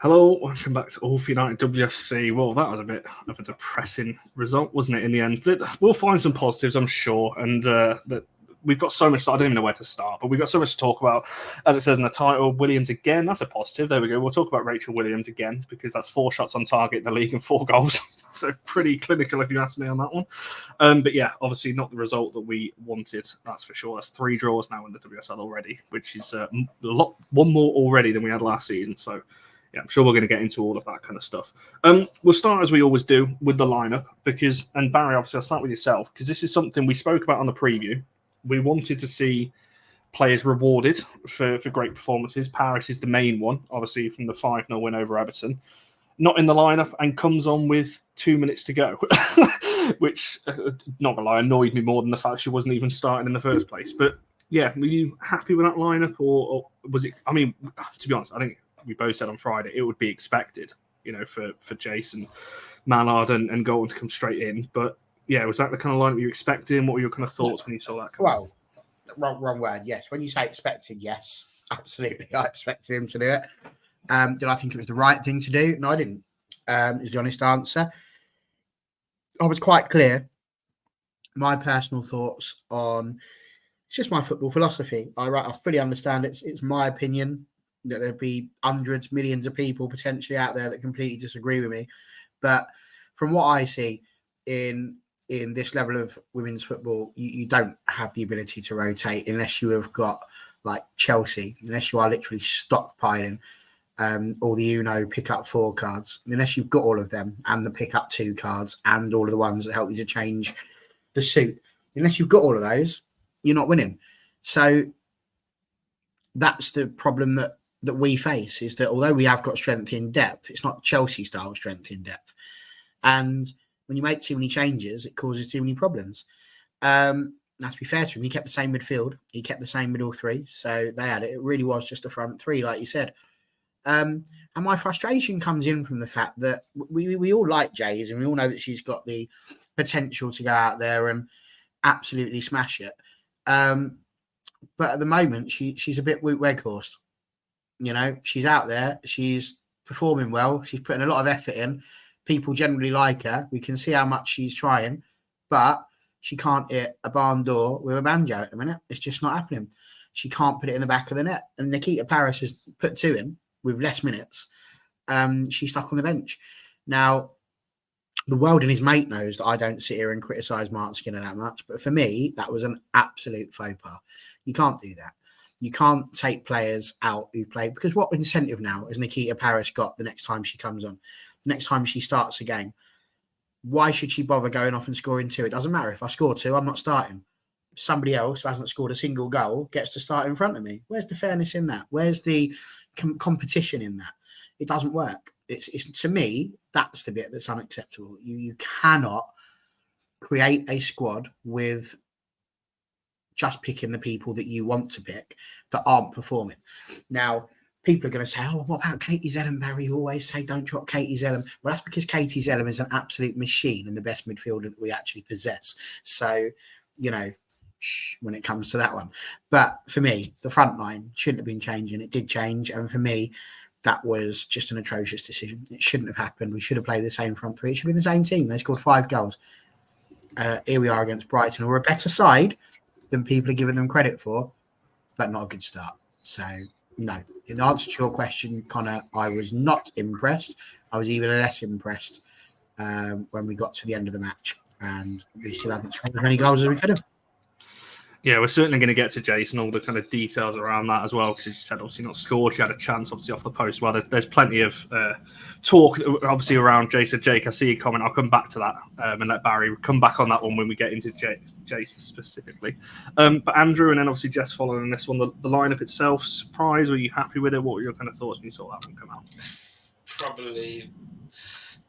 Hello, welcome back to All for United WFC. Well, that was a bit of a depressing result, wasn't it, in the end? We'll find some positives, I'm sure, and that we've got so much, I don't even know where to start, but we've got so much to talk about. As it says in the title, Williams again, that's a positive. There we go. We'll talk about Rachel Williams again, because that's 4 shots on target in the league and 4 goals. So pretty clinical, if you ask me, on that one. But yeah, obviously not the result that we wanted, that's for sure. That's 3 draws now in the WSL already, which is one more already than we had last season. So yeah, I'm sure we're going to get into all of that kind of stuff. We'll start, as we always do, with the lineup, because, and Barry, obviously, I'll start with yourself, because this is something we spoke about on the preview. We wanted to see players rewarded for great performances. Paris is the main one, obviously, from the 5-0 win over Everton. Not in the lineup and comes on with 2 minutes to go, which, not going to lie, annoyed me more than the fact she wasn't even starting in the first place. But yeah, were you happy with that lineup, or was it, I mean, to be honest, I think we both said on Friday it would be expected, for Jace and Mallard and Golden to come straight in. But yeah, was that the kind of lineup you were expecting? What were your kind of thoughts when you saw that? Well, wrong word. Yes, when you say expected, yes, absolutely, I expected him to do it. Did I think it was the right thing to do? No, I didn't. Is the honest answer. I was quite clear. My personal thoughts on it's just my football philosophy. I fully understand it's my opinion that there'd be hundreds, millions of people potentially out there that completely disagree with me. But from what I see in this level of women's football, you don't have the ability to rotate unless you have got like Chelsea, unless you are literally stockpiling all the Uno pick up 4 cards, unless you've got all of them and the pick up 2 cards and all of the ones that help you to change the suit. Unless you've got all of those, you're not winning. So that's the problem that we face, is that although we have got strength in depth, it's not Chelsea style strength in depth. And when you make too many changes, it causes too many problems. Now, to be fair to him, he kept the same midfield. He kept the same middle 3. So they had it. It really was just a front 3, like you said. And my frustration comes in from the fact that we all like Jace, and we all know that she's got the potential to go out there and absolutely smash it. But at the moment, she's a bit Woot Weghorst. She's out there. She's performing well. She's putting a lot of effort in. People generally like her. We can see how much she's trying, but she can't hit a barn door with a banjo at the minute. It's just not happening. She can't put it in the back of the net. And Nikita Paris has put 2 in with less minutes. She's stuck on the bench. Now, the world and his mate knows that I don't sit here and criticise Mark Skinner that much. But for me, that was an absolute faux pas. You can't do that. You can't take players out who play, because what incentive now has Nikita Paris got the next time she comes on? The next time she starts a game? Why should she bother going off and scoring 2? It doesn't matter. If I score 2, I'm not starting. Somebody else who hasn't scored a single goal gets to start in front of me. Where's the fairness in that? Where's the competition in that? It doesn't work. It's to me, that's the bit that's unacceptable. You cannot create a squad with just picking the people that you want to pick that aren't performing. Now, people are going to say, oh, what about Katie Zellum, Barry? You always say don't drop Katie Zellum. Well, that's because Katie Zellum is an absolute machine and the best midfielder that we actually possess. So, when it comes to that one. But for me, the front line shouldn't have been changing. It did change. And for me, that was just an atrocious decision. It shouldn't have happened. We should have played the same front 3. It should have been the same team. They scored 5 goals. Here we are against Brighton. We're a better side than people are giving them credit for, but not a good start. So, no. In answer to your question, Connor, I was not impressed. I was even less impressed when we got to the end of the match. And we still haven't scored as many goals as we could have. Yeah, we're certainly going to get to Jace and all the kind of details around that as well, because she said obviously not scored. She had a chance, obviously, off the post. Well, there's plenty of talk, obviously, around Jace. Jake, I see a comment. I'll come back to that and let Barry come back on that one when we get into Jace specifically. But Andrew, and then obviously Jess following this one, the lineup itself, surprise? Were you happy with it? What were your kind of thoughts when you saw that one come out? Probably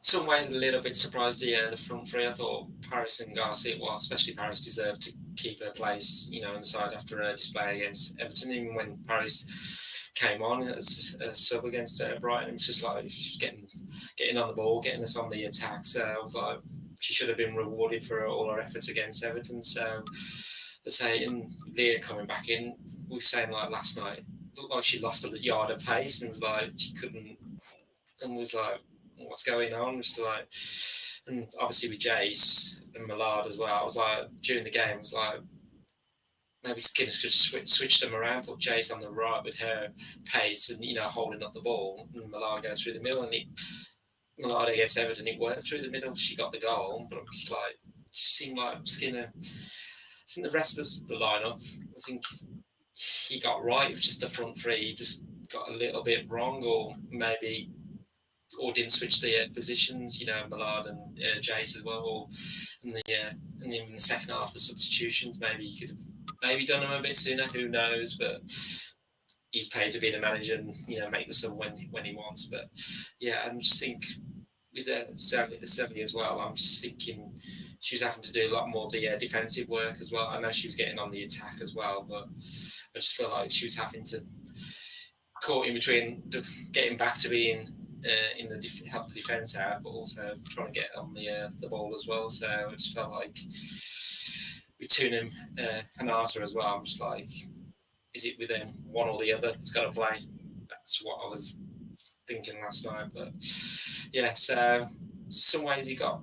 some ways a little bit surprised the front 3. I thought Paris and Garcia, well, especially Paris, deserved to keep her place, in the side after her display against Everton. Even when Paris came on as a sub against Brighton, it was just like she's getting on the ball, getting us on the attack. So I was like, she should have been rewarded for all her efforts against Everton. So let's say, and Leah coming back in, we were saying like last night, looked like she lost a yard of pace and was like she couldn't and was like, what's going on? Just like, and obviously with Jace and Millard as well, I was like, during the game, I was like, maybe Skinner's could switch them around, put Jace on the right with her pace and, holding up the ball, and Millard go through the middle, and Millard against Everton, it worked through the middle. She got the goal, but I'm just like, it seemed like Skinner. I think the rest of the lineup, I think he got right. It was just the front three. He just got a little bit wrong, or didn't switch the positions. Millard and Jace as well. And then in the second half, the substitutions. Maybe he could have done them a bit sooner. Who knows? But he's paid to be the manager and make the sub when he wants. But yeah, I just think with Sevi as well, I'm just thinking she was having to do a lot more of the defensive work as well. I know she was getting on the attack as well, but I just feel like she was having to caught in between getting back to being in the help the defence out, but also trying to get on the ball as well. So I just felt like with Toone and Hanata as well, I'm just like, is it with them one or the other that's got to play? That's what I was thinking last night. But yeah, so some ways he got,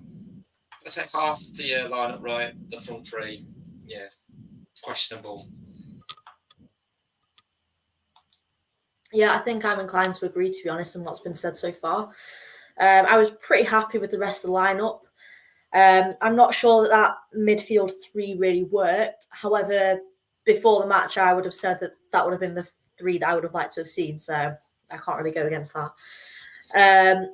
let's say, half the lineup right, the front three, yeah, questionable. Yeah, I think I'm inclined to agree, to be honest, on what's been said so far. I was pretty happy with the rest of the lineup. I'm not sure that midfield three really worked. However, before the match, I would have said that would have been the three that I would have liked to have seen. So I can't really go against that.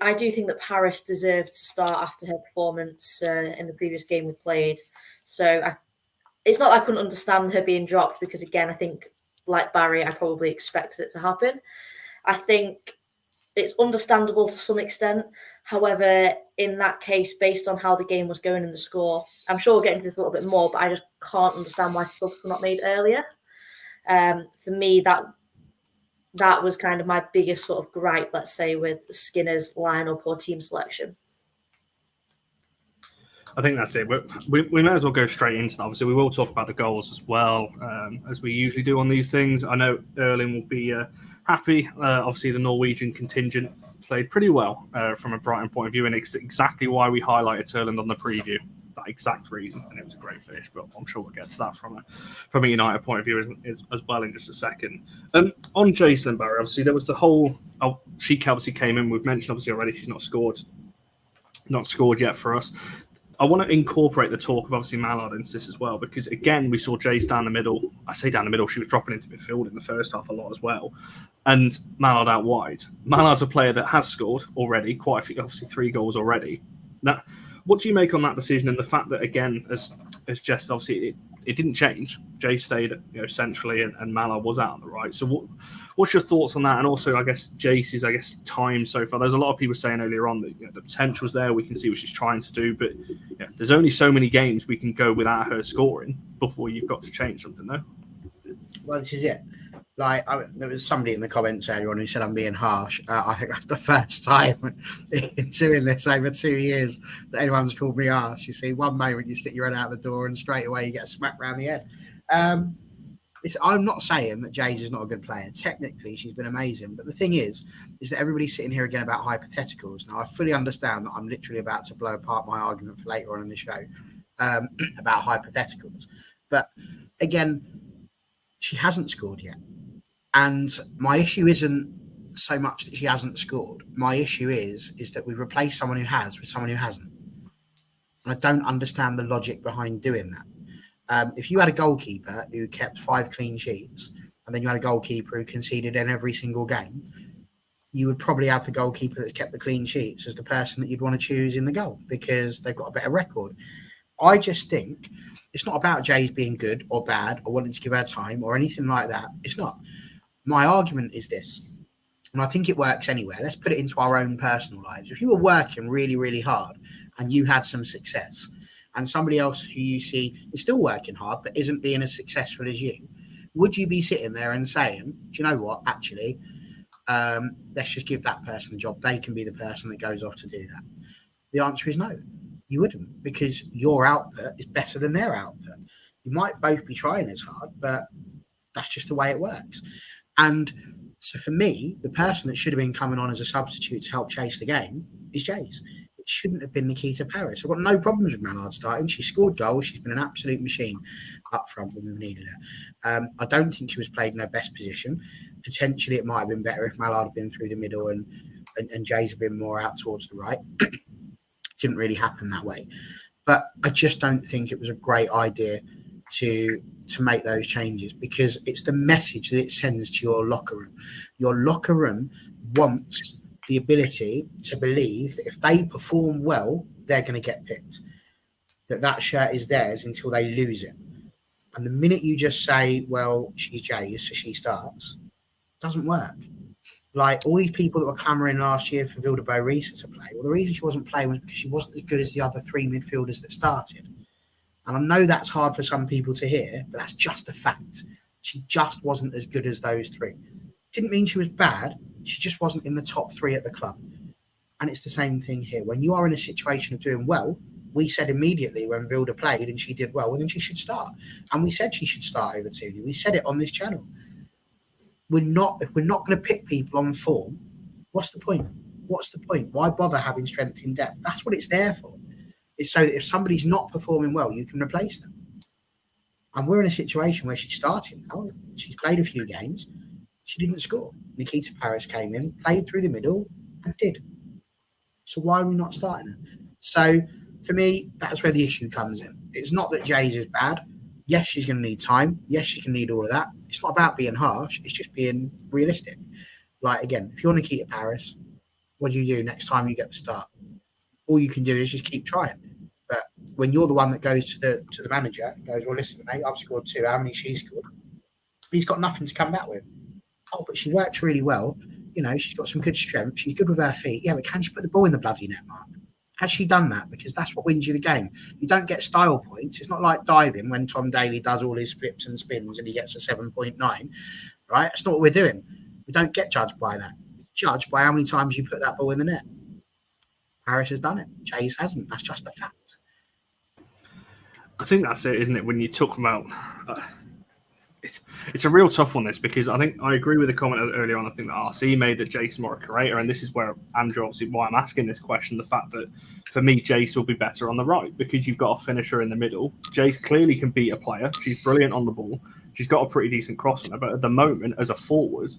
I do think that Paris deserved to start after her performance in the previous game we played. So it's not that I couldn't understand her being dropped, because, again, I think, like Barry, I probably expected it to happen. I think it's understandable to some extent. However, in that case, based on how the game was going in the score, I'm sure we'll get into this a little bit more, but I just can't understand why subs were not made earlier. For me, that was kind of my biggest sort of gripe, let's say, with Skinner's lineup or team selection. I think that's it. We may as well go straight into that. Obviously, we will talk about the goals as well, as we usually do on these things. I know Erling will be happy. Obviously, the Norwegian contingent played pretty well from a Brighton point of view, and it's exactly why we highlighted Erling on the preview. That exact reason, and it was a great finish. But I'm sure we'll get to that from a United point of view as well in just a second. On Jace and Barry, obviously there was the whole. Sheik obviously came in. We've mentioned obviously already she's not scored yet for us. I want to incorporate the talk of obviously Mallard into this as well, because again we saw Jace down the middle. I say down the middle, she was dropping into midfield in the first half a lot as well, and Mallard out wide. Mallard's a player that has scored already, quite a few, obviously 3 goals already. Now, what do you make on that decision and the fact that, again, as Jess, obviously it didn't change. Jace stayed centrally and Mallard was out on the right. So what's your thoughts on that? And also, I guess, Jace's time so far. There's a lot of people saying earlier on that the potential's there. We can see what she's trying to do. But there's only so many games we can go without her scoring before you've got to change something, though. Well, this is it. There was somebody in the comments earlier on who said I'm being harsh. I think that's the first time in doing this over 2 years that anyone's called me harsh. You see, one moment you stick your head out the door and straight away you get smacked round the head. I'm not saying that Jace is not a good player. Technically, she's been amazing. But the thing is that everybody's sitting here again about hypotheticals. Now, I fully understand that I'm literally about to blow apart my argument for later on in the show about hypotheticals. But again, she hasn't scored yet. And my issue isn't so much that she hasn't scored. My issue is that we've replaced someone who has with someone who hasn't. And I don't understand the logic behind doing that. If you had a goalkeeper who kept 5 clean sheets, and then you had a goalkeeper who conceded in every single game, you would probably have the goalkeeper that's kept the clean sheets as the person that you'd want to choose in the goal, because they've got a better record. I just think it's not about Jace being good or bad or wanting to give her time or anything like that. It's not. My argument is this, and I think it works anywhere. Let's put it into our own personal lives. If you were working really, really hard and you had some success, and somebody else who you see is still working hard but isn't being as successful as you, would you be sitting there and saying, do you know what, actually, let's just give that person a job. They can be the person that goes off to do that. The answer is no. You wouldn't, because your output is better than their output. You might both be trying as hard, but that's just the way it works. And So for me, the person that should have been coming on as a substitute to help chase the game is Jace. It shouldn't have been Nikita Paris. I've got no problems with Mallard starting. She scored goals. She's been an absolute machine up front when we've needed her. I don't think she was played in her best position. Potentially, it might have been better if Mallard had been through the middle and Jace had been more out towards the right. Didn't really happen that way. But I just don't think it was a great idea to make those changes, because it's the message that it sends to your locker room. Your locker room wants the ability to believe that if they perform well, they're going to get picked, that shirt is theirs until they lose it. And the minute you just say, well, she's Jay's, so she starts, it doesn't work. Like all these people that were clamouring last year for Vilda Bo-Risa to play, well, the reason she wasn't playing was because she wasn't as good as the other three midfielders that started. And I know that's hard for some people to hear, but that's just a fact. She just wasn't as good as those three. Didn't mean she was bad. She just wasn't in the top three at the club. And it's the same thing here. When you are in a situation of doing well, we said immediately when Vilda played and she did well, then she should start. And we said she should start over Toone. We said it on this channel. If we're not going to pick people on form, what's the point? What's the point? Why bother having strength in depth? That's what it's there for. It's so that if somebody's not performing well, you can replace them. And we're in a situation where she's starting now. She's played a few games. She didn't score. Nikita Paris came in, played through the middle, and did. So why are we not starting her? So for me, that's where the issue comes in. It's not that Jace is bad. Yes, she's going to need time. Yes, she can need all of that. It's not about being harsh. It's just being realistic. Like, again, if you're Nikita Paris, what do you do next time you get the start? All you can do is just keep trying. But when you're the one that goes to the manager and goes, well, listen, mate, I've scored 2. How many she scored? He's got nothing to come back with. Oh, but she works really well. You know, she's got some good strength. She's good with her feet. Yeah, but can she put the ball in the bloody net, Mark? Has she done that? Because that's what wins you the game. You don't get style points. It's not like diving when Tom Daly does all his flips and spins and he gets a 7.9, right? That's not what we're doing. We don't get judged by that. Judged by how many times you put that ball in the net. Paris has done it. Jace hasn't. That's just a fact. I think that's it, isn't it? When you talk about... it's a real tough one, this, because I think I agree with the comment earlier on. I think that RC made that Jace more a creator, and this is where, Andrew, obviously, why I'm asking this question, the fact that, for me, Jace will be better on the right, because you've got a finisher in the middle. Jace clearly can beat a player. She's brilliant on the ball. She's got a pretty decent cross on her, but at the moment, as a forward,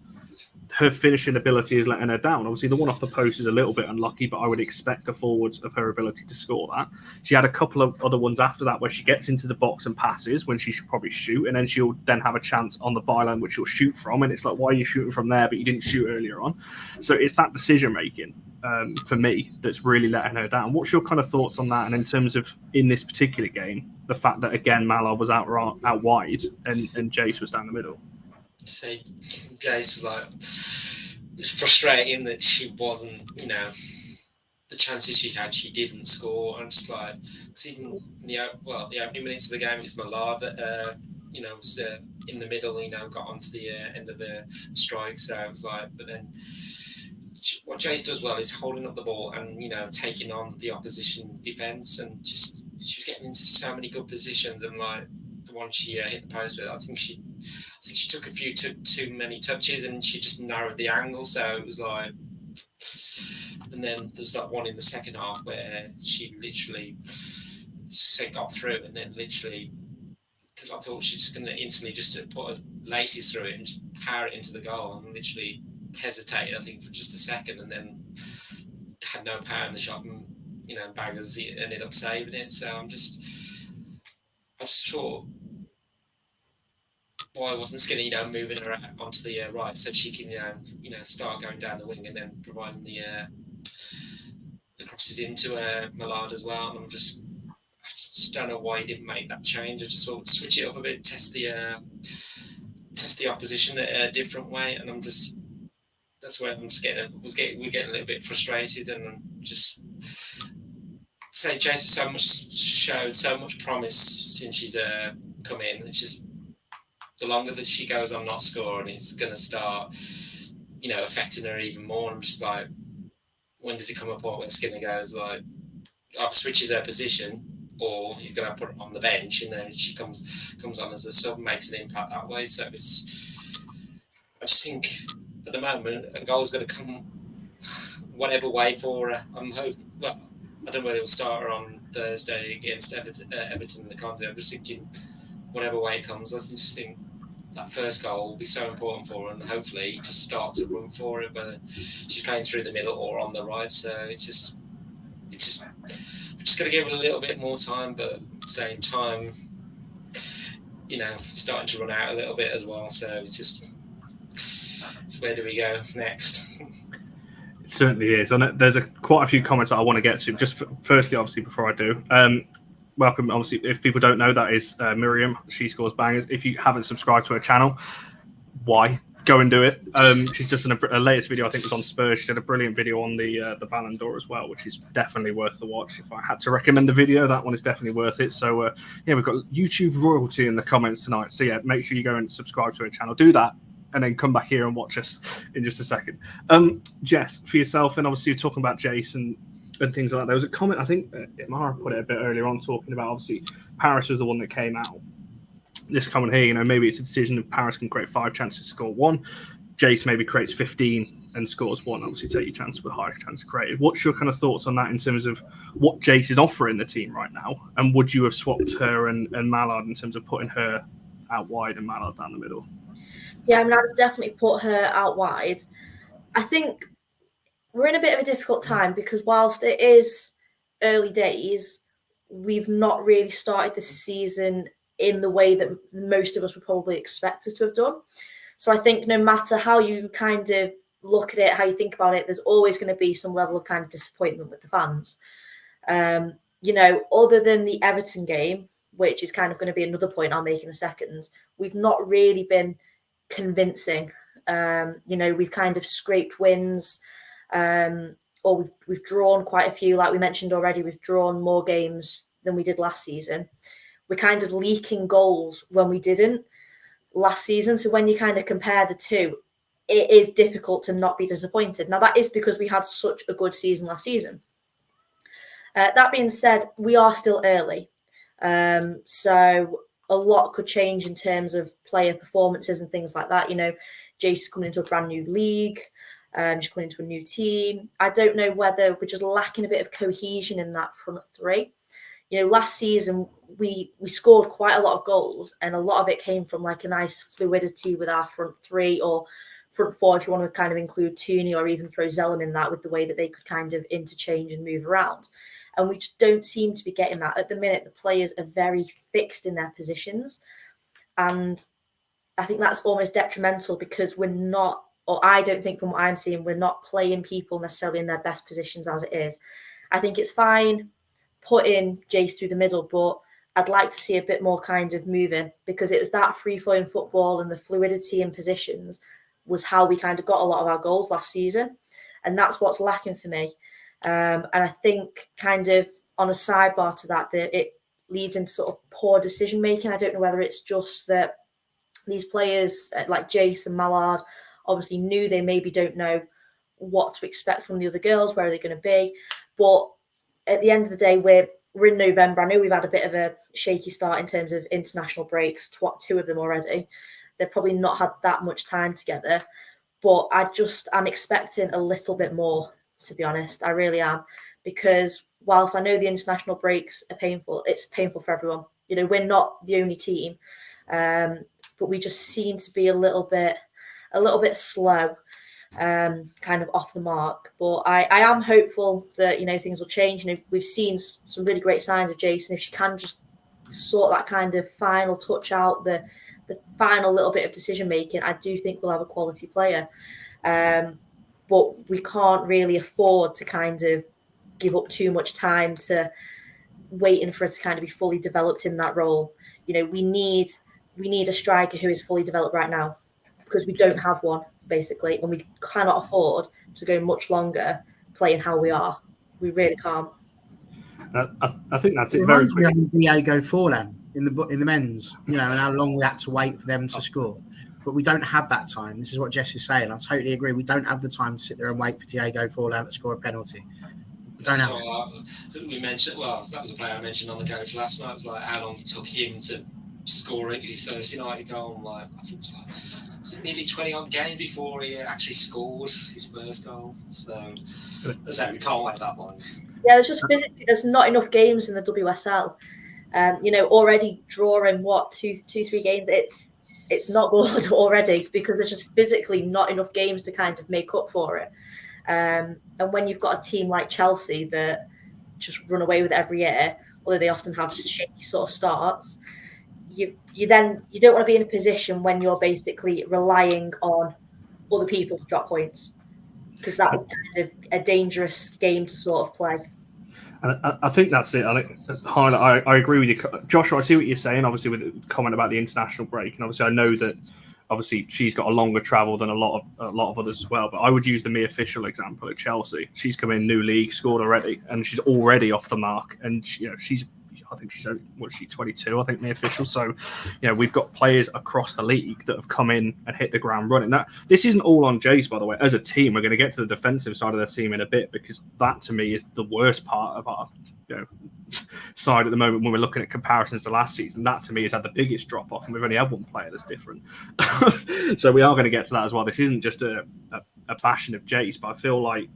her finishing ability is letting her down. Obviously, the one off the post is a little bit unlucky, but I would expect a forward of her ability to score that. She had a couple of other ones after that where she gets into the box and passes when she should probably shoot, and then she'll then have a chance on the byline which she'll shoot from, and it's like, why are you shooting from there, but you didn't shoot earlier on? So it's that decision-making, for me, that's really letting her down. What's your kind of thoughts on that? And in terms of, in this particular game, the fact that, again, Mallard was out wide and Jace was down the middle? Say Jace was like, it's frustrating that she wasn't, you know, the chances she had, she didn't score. I'm just like, even the opening minutes of the game, it's Mallard that you know, was in the middle, you know, got onto the end of the strike. So I was like, but then what Jace does well is holding up the ball and, you know, taking on the opposition defence, and just she was getting into so many good positions. And like the one she hit the post with, I think she took a few too many touches and she just narrowed the angle. So it was like, and then there's that one in the second half where she literally got through, and then literally, because I thought she was going to instantly just put her laces through it and just power it into the goal, and literally hesitated, I think, for just a second, and then had no power in the shot, and, you know, Baggers ended up saving it. So I just thought, why wasn't Skinner, you know, moving her onto the right so she can, you know, start going down the wing and then providing the crosses into Mallard as well. And I just don't know why he didn't make that change. I just thought, switch it up a bit, test the opposition a different way. And that's where we're getting a little bit frustrated, and I'm just say Jace showed so much promise since she's come in. It's just the longer that she goes on not scoring, it's going to start, you know, affecting her even more. I'm just like, when does it come a point when Skinner goes like, either switches her position, or he's going to put her on the bench, and then she comes on as a sub, makes an impact that way. So I just think at the moment, a goal's going to come whatever way for her. I'm hoping. Well, I don't know whether it'll start her on Thursday against Everton in the Conte. I'm just thinking, whatever way it comes, I just think that first goal will be so important for her, and hopefully it just starts a run for it, whether she's playing through the middle or on the right. So it's just we're just going to give it a little bit more time, but at the same time, starting to run out a little bit as well. So it's where do we go next? It certainly is. And there's quite a few comments that I want to get to. Just firstly, obviously, before I do, welcome. Obviously, if people don't know, that is Miriam. She scores bangers. If you haven't subscribed to her channel, why? Go and do it. She's just in a latest video, I think it was on Spurs. She did a brilliant video on the Ballon d'Or as well, which is definitely worth the watch. If I had to recommend a video, that one is definitely worth it. So, we've got YouTube royalty in the comments tonight. So, make sure you go and subscribe to her channel. Do that, and then come back here and watch us in just a second. Jess, for yourself, and obviously you're talking about Jace and things like that. There was a comment, I think Imara put it a bit earlier on, talking about obviously Paris was the one that came out. This comment here, maybe it's a decision if Paris can create 5 chances to score 1. Jace maybe creates 15 and scores 1. Obviously, take your chance with higher chance created. What's your kind of thoughts on that in terms of what Jace is offering the team right now? And would you have swapped her and Mallard in terms of putting her out wide and Mallard down the middle? Yeah, I'd definitely put her out wide. I think we're in a bit of a difficult time because whilst it is early days, we've not really started the season in the way that most of us would probably expect us to have done. So I think no matter how you kind of look at it, how you think about it, there's always going to be some level of kind of disappointment with the fans. Other than the Everton game, which is kind of going to be another point I'll make in a second, we've not really been convincing. We've kind of scraped wins, or we've drawn quite a few. Like we mentioned already, we've drawn more games than we did last season. We're kind of leaking goals when we didn't last season. So when you kind of compare the two, it is difficult to not be disappointed. Now, that is because we had such a good season last season. That being said, we are still early. So a lot could change in terms of player performances and things like that. Jace is coming into a brand new league. She's coming into a new team. I don't know whether we're just lacking a bit of cohesion in that front three. Last season, we scored quite a lot of goals, and a lot of it came from like a nice fluidity with our front three or front four, if you want to kind of include Toone or even throw Zellum in that, with the way that they could kind of interchange and move around. And we just don't seem to be getting that. At the minute, the players are very fixed in their positions. And I think that's almost detrimental because we're not, or I don't think from what I'm seeing, we're not playing people necessarily in their best positions as it is. I think it's fine putting Jace through the middle, but I'd like to see a bit more kind of moving, because it was that free-flowing football and the fluidity in positions was how we kind of got a lot of our goals last season. And that's what's lacking for me. And I think kind of on a sidebar to that it leads into sort of poor decision-making. I don't know whether it's just that these players like Jace and Mallard obviously knew they maybe don't know what to expect from the other girls, where are they going to be. But at the end of the day, we're in November. I know we've had a bit of a shaky start in terms of international breaks, 2 of them already. They've probably not had that much time together, but I'm expecting a little bit more, to be honest. I really am, because whilst I know the international breaks are painful, it's painful for everyone. We're not the only team, but we just seem to be a little bit slow, kind of off the mark. But I am hopeful that things will change. We've seen some really great signs of Jason. If she can just sort that kind of final touch out, the final little bit of decision making, I do think we'll have a quality player. But we can't really afford to kind of give up too much time to waiting for her to kind of be fully developed in that role. We need a striker who is fully developed right now, because we don't have one, basically, and we cannot afford to go much longer playing how we are. We really can't. I think that's it. Very quick. Diego Forlan in the men's, and how long we had to wait for them to score. But we don't have that time. This is what Jess is saying. I totally agree. We don't have the time to sit there and wait for Diego Forlan to score a penalty. We mentioned. Well, that was a player I mentioned on the coach last night. It was like how long it took him to scoring his first United goal. Like, I think it was it nearly 20 odd games before he actually scored his first goal. So as I say, we can't wait that long. Yeah, there's just physically there's not enough games in the WSL. Already drawing 2-3 games, it's not good already because there's just physically not enough games to kind of make up for it. And when you've got a team like Chelsea that just run away with it every year, although they often have shaky sort of starts, you don't want to be in a position when you're basically relying on other people to drop points, because that is kind of a dangerous game to sort of play. And I think that's it. I agree with you, Joshua. I see what you're saying. Obviously, with the comment about the international break, and obviously, I know that obviously she's got a longer travel than a lot of others as well. But I would use the mere official example at Chelsea. She's come in, new league, scored already, and she's already off the mark. And I think she's 22. I think the official. So, we've got players across the league that have come in and hit the ground running. Now, this isn't all on Jace, by the way. As a team, we're going to get to the defensive side of the team in a bit, because that to me is the worst part of our side at the moment when we're looking at comparisons to last season. That to me has had the biggest drop off, and we've only had one player that's different. So we are going to get to that as well. This isn't just a bashing of Jace, but I feel like,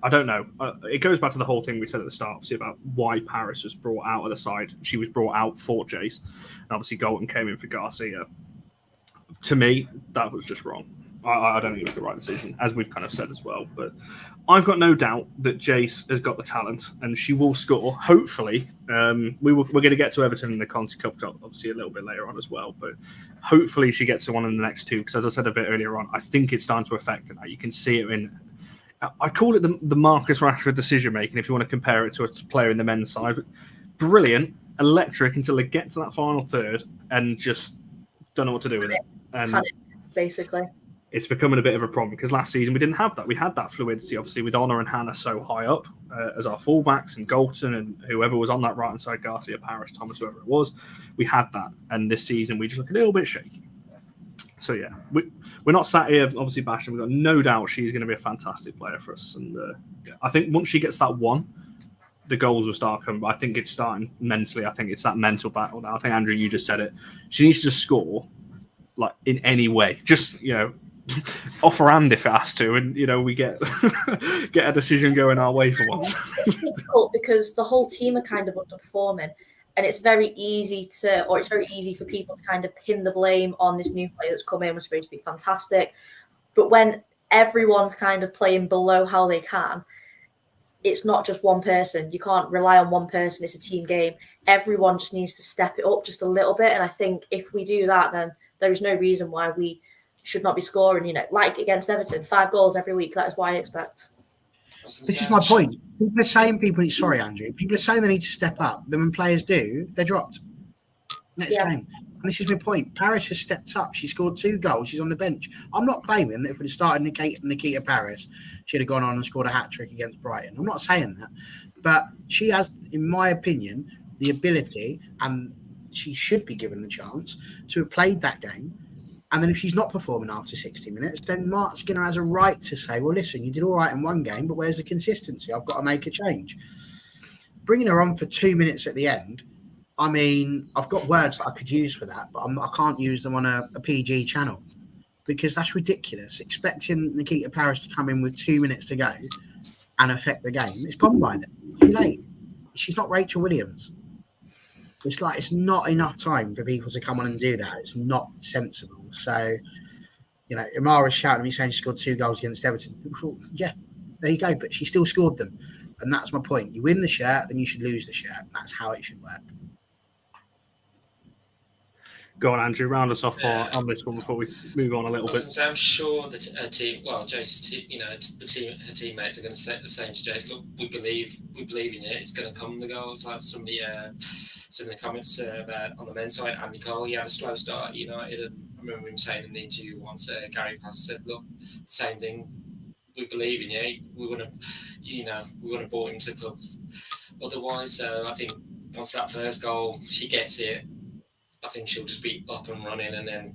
I don't know. It goes back to the whole thing we said at the start, obviously, about why Paris was brought out of the side. She was brought out for Jace, and obviously Golden came in for Garcia. To me, that was just wrong. I don't think it was the right decision, as we've kind of said as well. But I've got no doubt that Jace has got the talent, and she will score. Hopefully, we're going to get to Everton in the Conte Cup, obviously a little bit later on as well. But hopefully, she gets to one in the next two, because as I said a bit earlier on, I think it's starting to affect her now. You can see it in. I call it the Marcus Rashford decision making, if you want to compare it to a player in the men's side. Brilliant, electric until they get to that final third and just don't know what to do with it. And basically, it's becoming a bit of a problem, because last season we didn't have that. We had that fluidity, obviously, with Honor and Hannah so high up as our fullbacks, and Galton and whoever was on that right hand side, Garcia, Paris, Thomas, whoever it was. We had that, and this season we just look a little bit shaky. So yeah, we're not sat here obviously bashing. We've got no doubt she's going to be a fantastic player for us, and I think once she gets that one, the goals will start coming. But I think it's starting mentally. I think it's that mental battle now. I think, Andrew, you just said it. She needs to score, like, in any way. Just off her hand if it has to, and we get get a decision going our way for once. It's difficult because the whole team are kind of underperforming. And it's very easy for people to kind of pin the blame on this new player that's come in, was supposed to be fantastic. But when everyone's kind of playing below how they can, it's not just one person. You can't rely on one person. It's a team game. Everyone just needs to step it up just a little bit. And I think if we do that, then there is no reason why we should not be scoring, like against Everton, 5 goals every week. That is what I expect. This is my point. People are saying sorry, Andrew. People are saying they need to step up. Then when players do, they're dropped. Next game. And this is my point. Paris has stepped up. She scored 2 goals. She's on the bench. I'm not claiming that if we'd have started Nikita Paris, she'd have gone on and scored a hat-trick against Brighton. I'm not saying that. But she has, in my opinion, the ability, and she should be given the chance, to have played that game. And then if she's not performing after 60 minutes, then Mark Skinner has a right to say, well, listen, you did all right in one game, but where's the consistency? I've got to make a change. Bringing her on for 2 minutes at the end, I mean, I've got words that I could use for that, but I can't use them on a PG channel, because that's ridiculous. Expecting Nikita Paris to come in with 2 minutes to go and affect the game, it's gone by then. It's too late. She's not Rachel Williams. It's not enough time for people to come on and do that. It's not sensible. So, Imara's shouting at me saying she scored 2 goals against Everton. Yeah, there you go. But she still scored them. And that's my point. You win the shirt, then you should lose the shirt. That's how it should work. Go on, Andrew. Round us off on this one before we move on a little bit. I'm sure that her team, Jace's team, her teammates are going to say to Jace, look, we believe in it. It's going to come, the goals. Like somebody said in the comments about on the men's side, Andy Cole, he had a slow start at United, and I remember him saying in the interview once, Gary Pass said, look, same thing. We believe in you. We want to brought him to the club. Otherwise, I think once that first goal, she gets it, I think she'll just be up and running, and then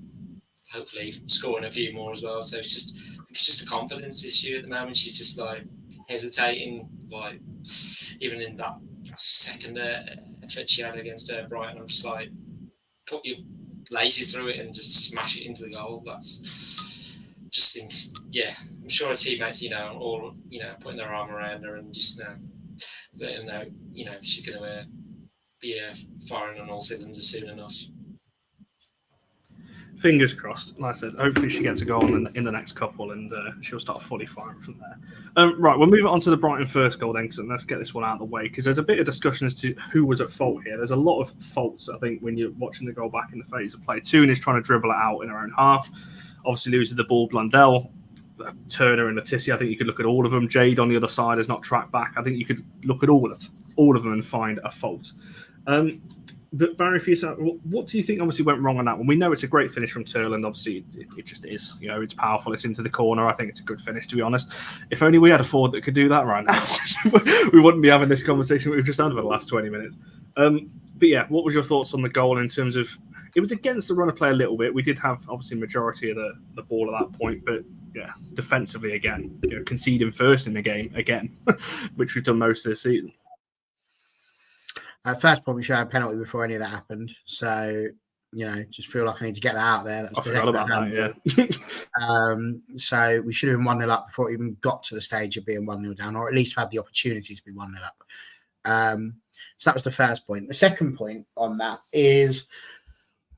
hopefully scoring a few more as well. So it's just a confidence issue at the moment. She's just like hesitating, like even in that second effort she had against Brighton. I'm just like, cut your laces through it and just smash it into the goal. That's just think, yeah, I'm sure her teammates, all putting their arm around her and just letting her know, she's going to be firing on all cylinders soon enough. Fingers crossed. Like I said, hopefully she gets a goal in the next couple, and she'll start fully firing from there. Right, we'll move it on to the Brighton first goal then, so let's get this one out of the way, because there's a bit of discussion as to who was at fault here. There's a lot of faults, I think, when you're watching the goal back in the phase of play. Toone is trying to dribble it out in her own half. Obviously loses the ball. Blundell, Turner and Letizia, I think you could look at all of them. Jade on the other side has not tracked back. I think you could look at all of them and find a fault. But Barry, for yourself, what do you think obviously went wrong on that one? We know it's a great finish from Turland. Obviously, it just is. It's powerful. It's into the corner. I think it's a good finish, to be honest. If only we had a forward that could do that right now, we wouldn't be having this conversation we've just had for the last 20 minutes. But yeah, what was your thoughts on the goal in terms of, it was against the run of play a little bit. We did have, obviously, majority of the ball at that point. But yeah, defensively, again, conceding first in the game, again, which we've done most of this season. First point, we should have a penalty before any of that happened. So, just feel like I need to get that out there. I forgot about that, yeah. So we should have been 1-0 up before it even got to the stage of being 1-0 down, or at least had the opportunity to be 1-0 up. So that was the first point. The second point on that is,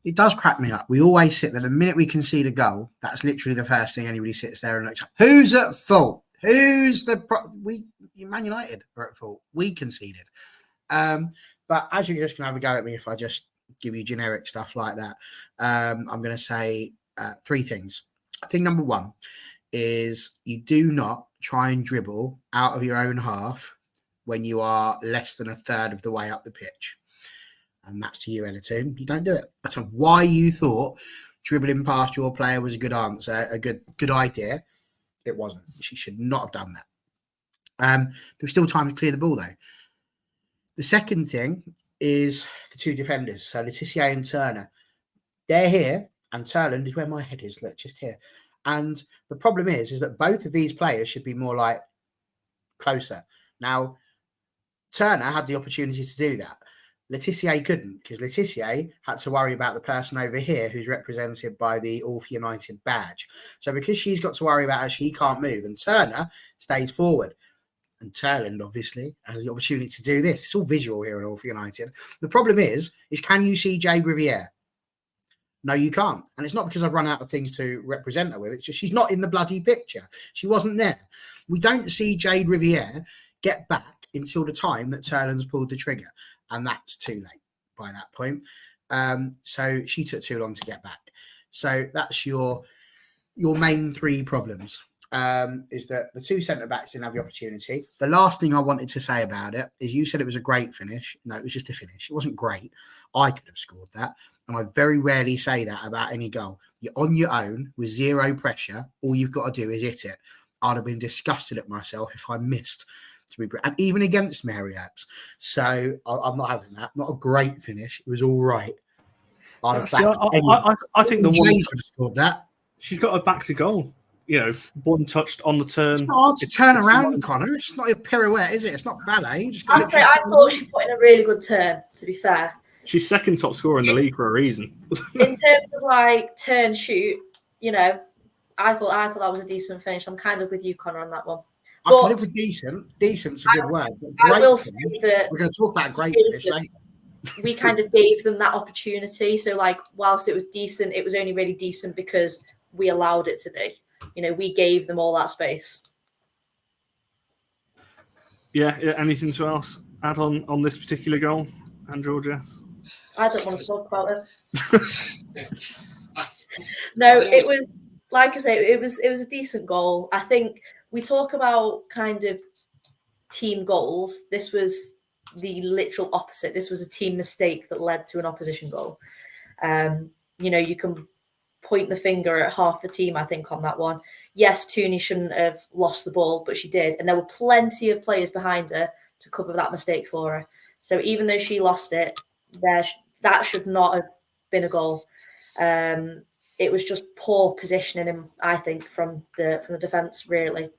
it does crack me up. We always sit there. The minute we concede a goal, that's literally the first thing anybody sits there and looks at. Who's at fault? Who's Man United are at fault. We conceded. But as you're just going to have a go at me if I just give you generic stuff like that, I'm going to say 3 things. Thing number 1 is, you do not try and dribble out of your own half when you are less than a third of the way up the pitch. And that's to you, Toone. You don't do it. I don't know why you thought dribbling past your player was a good answer, a good idea. It wasn't. She should not have done that. There was still time to clear the ball, though. The second thing is the 2 defenders. So Letizia and Turner. They're here, and Turland is where my head is. Look, just here. And the problem is that both of these players should be more like closer. Now, Turner had the opportunity to do that. Letizia couldn't, because Letizia had to worry about the person over here who's represented by the All for United badge. So because she's got to worry about her, she can't move, and Turner stays forward. And Turland, obviously, has the opportunity to do this. It's all visual here at All for United. The problem is can you see Jade Riviere? No, you can't. And it's not because I've run out of things to represent her with. It's just she's not in the bloody picture. She wasn't there. We don't see Jade Riviere get back until the time that Turland's pulled the trigger. And that's too late by that point. So she took too long to get back. So that's your main 3 problems. Is that the 2 centre-backs didn't have the opportunity. The last thing I wanted to say about it is, you said it was a great finish. No, it was just a finish. It wasn't great. I could have scored that. And I very rarely say that about any goal. You're on your own with 0 pressure. All you've got to do is hit it. I'd have been disgusted at myself if I missed. And even against Mary Earps. So I'm not having that. Not a great finish. It was all right. I think the one would have scored that. She's got her back to goal. One touched on the turn. It's not hard to turn around, Connor. It's not a pirouette, is it? It's not ballet. I'd say I thought she put in a really good turn, to be fair. She's second top scorer in the league for a reason. In terms of like turn shoot, I thought that was a decent finish. I'm kind of with you, Connor, on that one. I can live with decent. Decent's a good word. I will say that we're going to talk about great finish later. We kind of gave them that opportunity. So, like, whilst it was decent, it was only really decent because we allowed it to be. We gave them all that space. Yeah. Anything to else add on this particular goal, Andrew or Jess? I don't want to talk about it. No, it was, like I say, it was a decent goal. I think we talk about kind of team goals. This was the literal opposite. This was a team mistake that led to an opposition goal. You can point the finger at half the team, I think, on that one. Yes, Toone shouldn't have lost the ball, but she did. And there were plenty of players behind her to cover that mistake for her. So even though she lost it, that should not have been a goal. It was just poor positioning, I think, from the defence, really.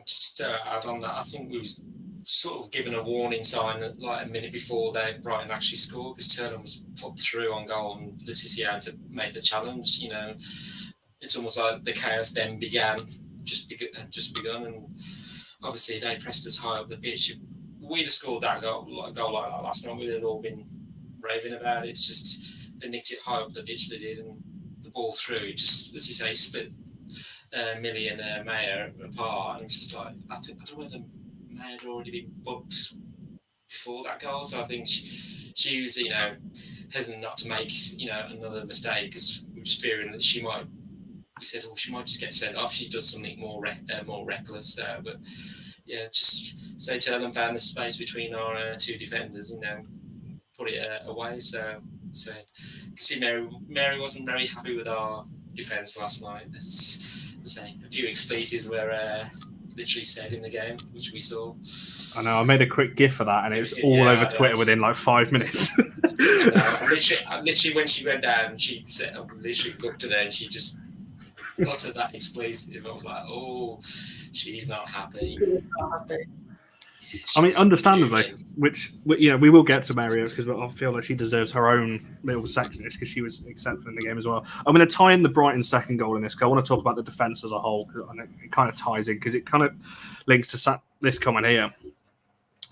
Just to add on that, I think we was sort of given a warning sign like a minute before Brighton actually scored, because Toone was put through on goal and Letizia had to make the challenge. You know, it's almost like the chaos then just begun, and obviously they pressed us high up the pitch. If we'd have scored that goal like that last night, we'd have all been raving about it. It's just they nicked it high up the pitch, they did, and the ball through. It just, as you say, split Millie and Mayer apart, and it's just like I don't know whether May had already been booked before that goal, so I think she was, you know, hesitant not to make, you know, another mistake, because we were just fearing that she might. We said, oh, she might just get sent off. She does something more reckless, but yeah, just say Toone found the space between our two defenders, you know, put it away. So you can see Mary wasn't very happy with our defence last night. Say a few expletives were literally said in the game, which we saw. I know. I made a quick gif of that, and it was all over Twitter within like 5 minutes. I literally, when she went down, she said, I literally looked at her, and she just uttered that expletive. I was like, oh, she's not happy. I mean, understandably, which, you know, we will get to Mario, because I feel like she deserves her own little section because she was exceptional in the game as well. I'm going to tie in the Brighton second goal in this, because I want to talk about the defence as a whole, because it kind of ties in, because it kind of links to this comment here,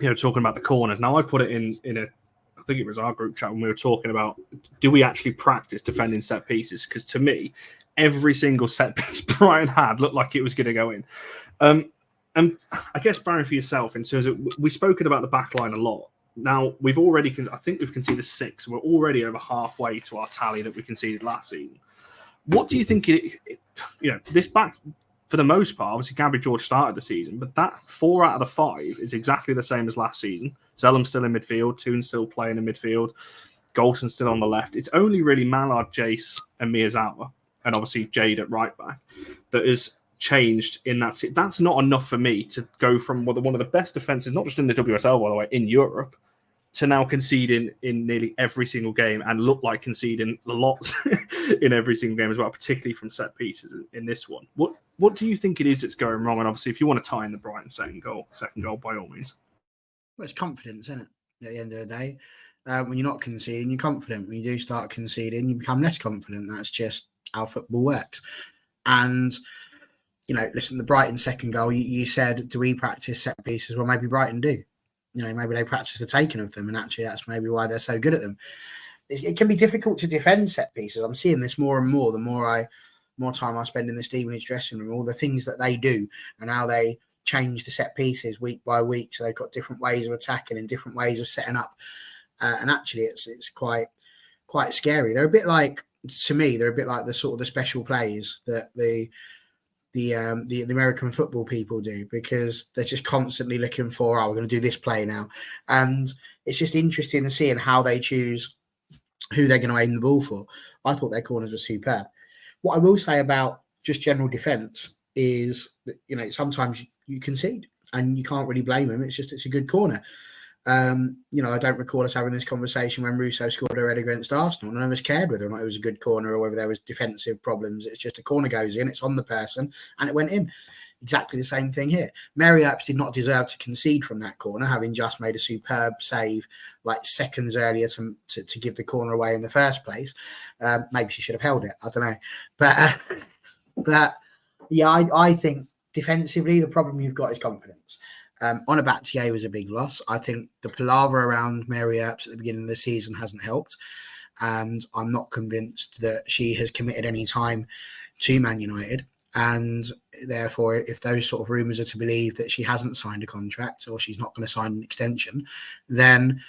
you know, talking about the corners. Now, I put it in a, I think it was our group chat when we were talking about, do we actually practice defending set pieces? Because to me, every single set piece Brighton had looked like it was going to go in. And I guess, Barry, for yourself, in terms of, we've spoken about the back line a lot. Now, I think we've conceded 6. We're already over halfway to our tally that we conceded last season. What do you think this back, for the most part, obviously Gabby George started the season, but that 4 out of the 5 is exactly the same as last season. Zellum's still in midfield, Toone's still playing in midfield, Galton's still on the left. It's only really Mallard, Jace, and Miyazawa, and obviously Jade at right back, that is changed in that. That's not enough for me to go from one of the best defenses, not just in the WSL, by the way, in Europe, to now conceding in nearly every single game and look like conceding lots in every single game as well, particularly from set pieces in this one. What do you think it is that's going wrong? And obviously, if you want to tie in the Brighton second goal, by all means. Well, it's confidence, isn't it? At the end of the day, when you're not conceding, you're confident. When you do start conceding, you become less confident. That's just how football works. And you know, listen, the Brighton second goal, you said, do we practice set pieces? Well, maybe Brighton do. You know, maybe they practice the taking of them, and actually that's maybe why they're so good at them. It can be difficult to defend set pieces. I'm seeing this more and more the more time I spend in the Stevenage dressing room, all the things that they do and how they change the set pieces week by week. So they've got different ways of attacking and different ways of setting up. And actually it's quite scary. They're a bit like, to me, they're a bit like the sort of the special plays that the American football people do, because they're just constantly looking for, we're going to do this play now. And it's just interesting to seeing how they choose who they're going to aim the ball for. I thought their corners were superb. What I will say about just general defence is that, you know, sometimes you concede and you can't really blame them. It's a good corner. You know, I don't recall us having this conversation when Russo scored a header against Arsenal. None of us cared whether or not it was a good corner or whether there was defensive problems. It's just a corner goes in, it's on the person, and it went in. Exactly the same thing here. Mary Earps did not deserve to concede from that corner, having just made a superb save like seconds earlier to give the corner away in the first place. Maybe she should have held it. I don't know. But yeah, I think defensively, the problem you've got is confidence. Onabatier was a big loss. I think the palaver around Mary Earps at the beginning of the season hasn't helped. And I'm not convinced that she has committed any time to Man United. And therefore, if those sort of rumours are to believe that she hasn't signed a contract or she's not going to sign an extension, then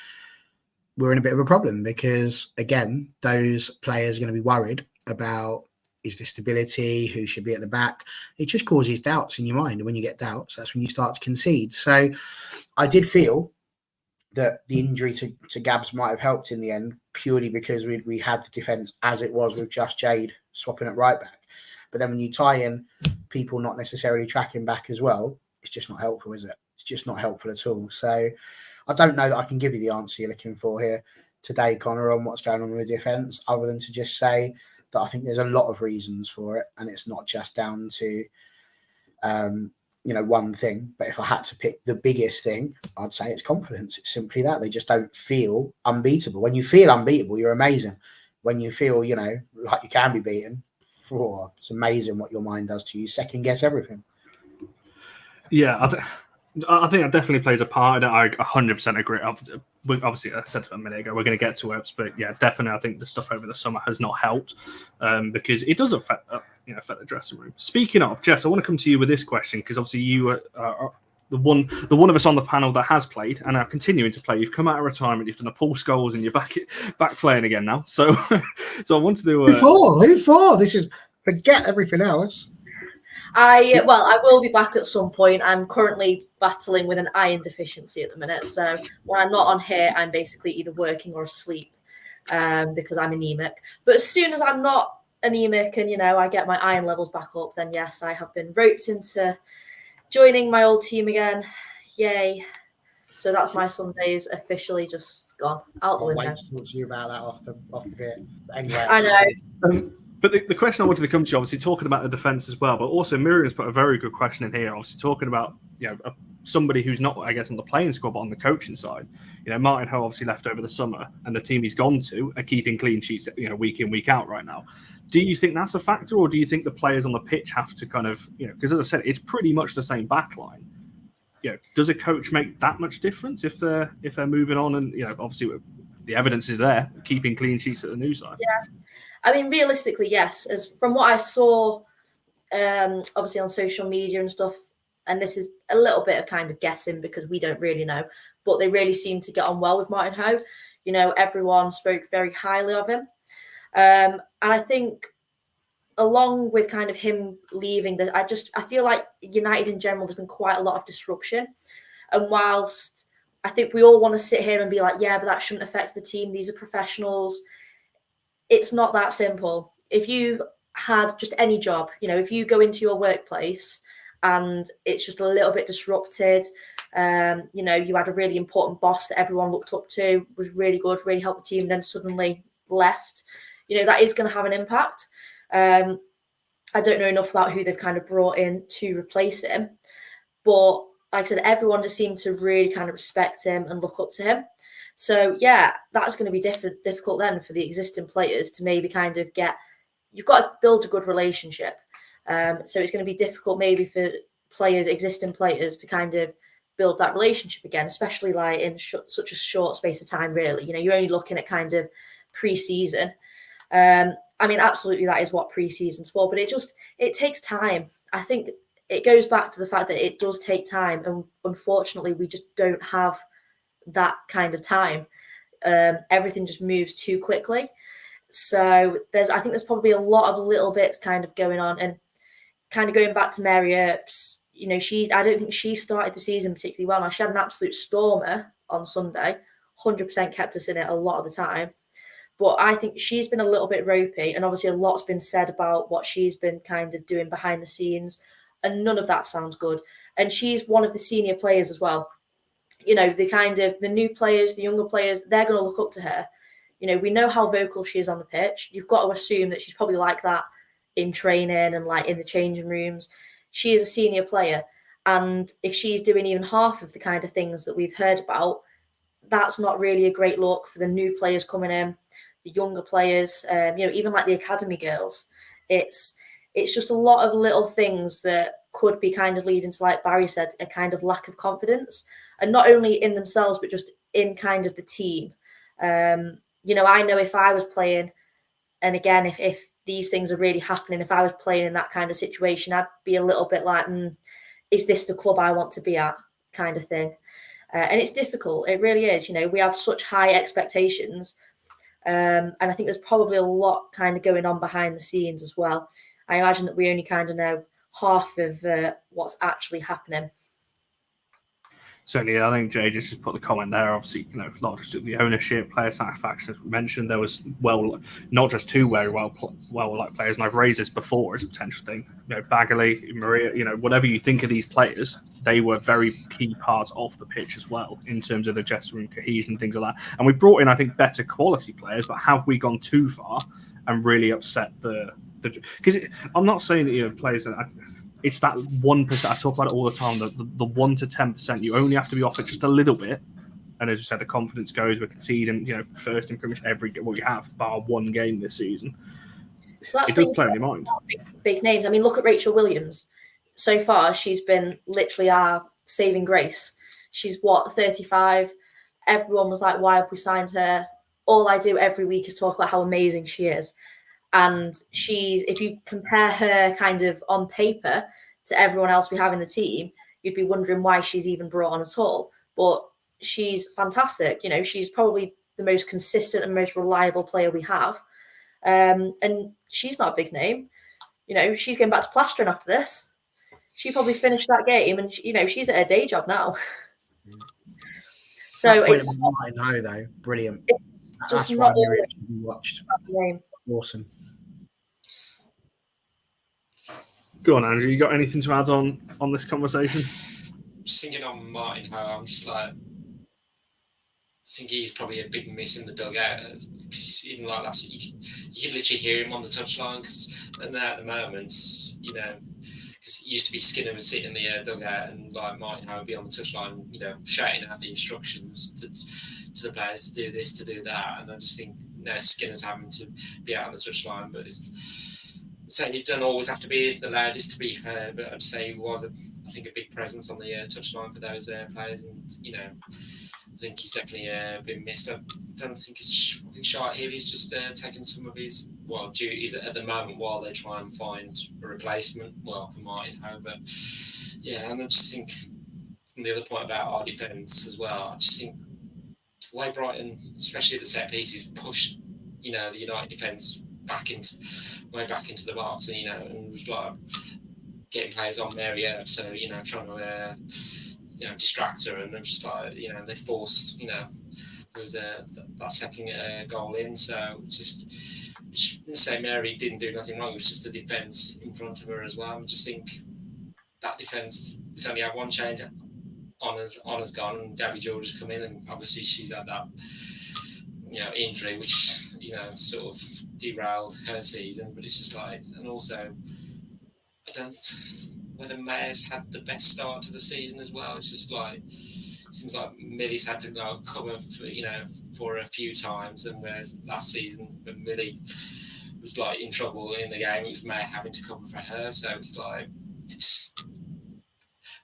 we're in a bit of a problem, because, again, those players are going to be worried about, is the stability, who should be at the back. It just causes doubts in your mind. And when you get doubts, that's when you start to concede. So I did feel that the injury to Gabs might have helped in the end, purely because we had the defence as it was with just Jade swapping at right back. But then when you tie in people not necessarily tracking back as well, it's just not helpful, is it? It's just not helpful at all. So I don't know that I can give you the answer you're looking for here today, Connor, on what's going on with the defence, other than to just say that I think there's a lot of reasons for it, and it's not just down to, one thing, but if I had to pick the biggest thing, I'd say it's confidence. It's simply that they just don't feel unbeatable. When you feel unbeatable, you're amazing. When you feel, like you can be beaten, it's amazing what your mind does to you. Second guess everything. Yeah, I think that definitely plays a part in it. I 100% agree. Obviously, I said a minute ago, we're going to get to Earps, but yeah, definitely, I think the stuff over the summer has not helped because it does affect the dressing room. Speaking of, Jess, I want to come to you with this question because obviously you are the one of us on the panel that has played and are continuing to play. You've come out of retirement, you've done a Paul Scholes, and you're back playing again now. So, I want to do. Who for? This is forget everything else. I will be back at some point. I'm currently battling with an iron deficiency at the minute. So when I'm not on here, I'm basically either working or asleep because I'm anemic. But as soon as I'm not anemic and, I get my iron levels back up, then yes, I have been roped into joining my old team again. Yay. So that's my Sundays officially just gone out the window. I'll wait to talk to you about that off the bit. Anyway. I know. But the question I wanted to come to you, obviously talking about the defence as well, but also Miriam's put a very good question in here, obviously talking about somebody who's not, I guess, on the playing squad, but on the coaching side. Martin Ho obviously left over the summer, and the team he's gone to are keeping clean sheets, week in, week out right now. Do you think that's a factor, or do you think the players on the pitch have to kind of, because as I said, it's pretty much the same backline. Does a coach make that much difference if they're moving on and obviously the evidence is there, keeping clean sheets at the new side? Yeah. I mean, realistically, yes. As from what I saw, obviously on social media and stuff, and this is a little bit of kind of guessing because we don't really know, but they really seem to get on well with Martin Ho. Everyone spoke very highly of him. And I think along with kind of him leaving, I feel like United in general, there's been quite a lot of disruption. And whilst I think we all want to sit here and be like, yeah, but that shouldn't affect the team. These are professionals. It's not that simple. If you had just any job, if you go into your workplace and it's just a little bit disrupted, you had a really important boss that everyone looked up to, was really good, really helped the team, and then suddenly left, that is going to have an impact. I don't know enough about who they've kind of brought in to replace him, but like I said, everyone just seemed to really kind of respect him and look up to him. So, yeah, that's going to be difficult then for the existing players to maybe kind of you've got to build a good relationship. So it's going to be difficult maybe for existing players to kind of build that relationship again, especially like in such a short space of time, really. You're only looking at kind of pre-season. I mean, absolutely, that is what pre-season's for, but it takes time. I think it goes back to the fact that it does take time, and unfortunately, we just don't have that kind of time. Everything just moves too quickly. So I think there's probably a lot of little bits kind of going on, and kind of going back to Mary Earps, I don't think she started the season particularly well. Now, she had an absolute stormer on Sunday, 100% kept us in it a lot of the time. But I think she's been a little bit ropey, and obviously a lot's been said about what she's been kind of doing behind the scenes, and none of that sounds good. And she's one of the senior players as well. The new players, the younger players, they're going to look up to her. We know how vocal she is on the pitch. You've got to assume that she's probably like that in training and like in the changing rooms. She is a senior player. And if she's doing even half of the kind of things that we've heard about, that's not really a great look for the new players coming in, the younger players, even like the academy girls. It's just a lot of little things that could be kind of leading to, like Barry said, a kind of lack of confidence. And not only in themselves, but just in kind of the team. I know if I was playing, and again, if these things are really happening, if I was playing in that kind of situation, I'd be a little bit like, is this the club I want to be at kind of thing? And it's difficult. It really is. We have such high expectations. And I think there's probably a lot kind of going on behind the scenes as well. I imagine that we only kind of know half of what's actually happening. Certainly, I think Jay just put the comment there. Obviously, not just the ownership, player satisfaction, as we mentioned, there was not just two very well-liked players, and I've raised this before as a potential thing. Bagley, Maria, whatever you think of these players, they were very key parts of the pitch as well in terms of the dressing room cohesion, things like that. And we brought in, I think, better quality players, but have we gone too far and really upset the? Because I'm not saying that players. it's that 1%. I talk about it all the time. The 1 to 10%. You only have to be off it just a little bit. And as you said, the confidence goes. We're conceding, first in pretty much every game we have, bar one game this season. That's it does play on your mind. Big names. I mean, look at Rachel Williams. So far, she's been literally our saving grace. She's 35. Everyone was like, why have we signed her? All I do every week is talk about how amazing she is. And if you compare her kind of on paper to everyone else we have in the team, you'd be wondering why she's even brought on at all. But she's fantastic. She's probably the most consistent and most reliable player we have. And she's not a big name. She's going back to plastering after this. She probably finished that game and, she's at her day job now. So it's Martin Ho, though. Brilliant. That's why we watched. Awesome. Go on, Andrew. You got anything to add on this conversation? Just thinking on Martin Ho, I'm just like, I think he's probably a big miss in the dugout. Even like last, you could literally hear him on the touchline. And at the moment, because it used to be Skinner would sit in the dugout and like Martin Ho would be on the touchline, shouting out the instructions to the players to do this, to do that. And I just think Skinner's having to be out on the touchline, but you don't always have to be the loudest to be heard. But I'd say he was, I think, a big presence on the touchline for those players, and I think he's definitely been missed. I think Charlotte Healy's just taken some of his duties at the moment while they try and find a replacement. For Martin Ho, but and I just think the other point about our defence as well. I just think the way Brighton, especially at the set pieces, pushed the United defence way back into the box, and was like getting players on Mary Earps, so trying to distract her, and I'm just like they forced there was that second goal in, so just didn't say Mary didn't do nothing wrong. It was just the defence in front of her as well. I just think that defence has only had one change. Honor's gone, and Gabby George has come in, and obviously she's had that injury, which sort of derailed her season. But it's just like, and also I don't whether Mayer's had the best start to the season as well. It's just like, it seems like Millie's had to cover for a few times, and whereas last season when Millie was like in trouble in the game, it was Mayer having to cover for her. So it's like,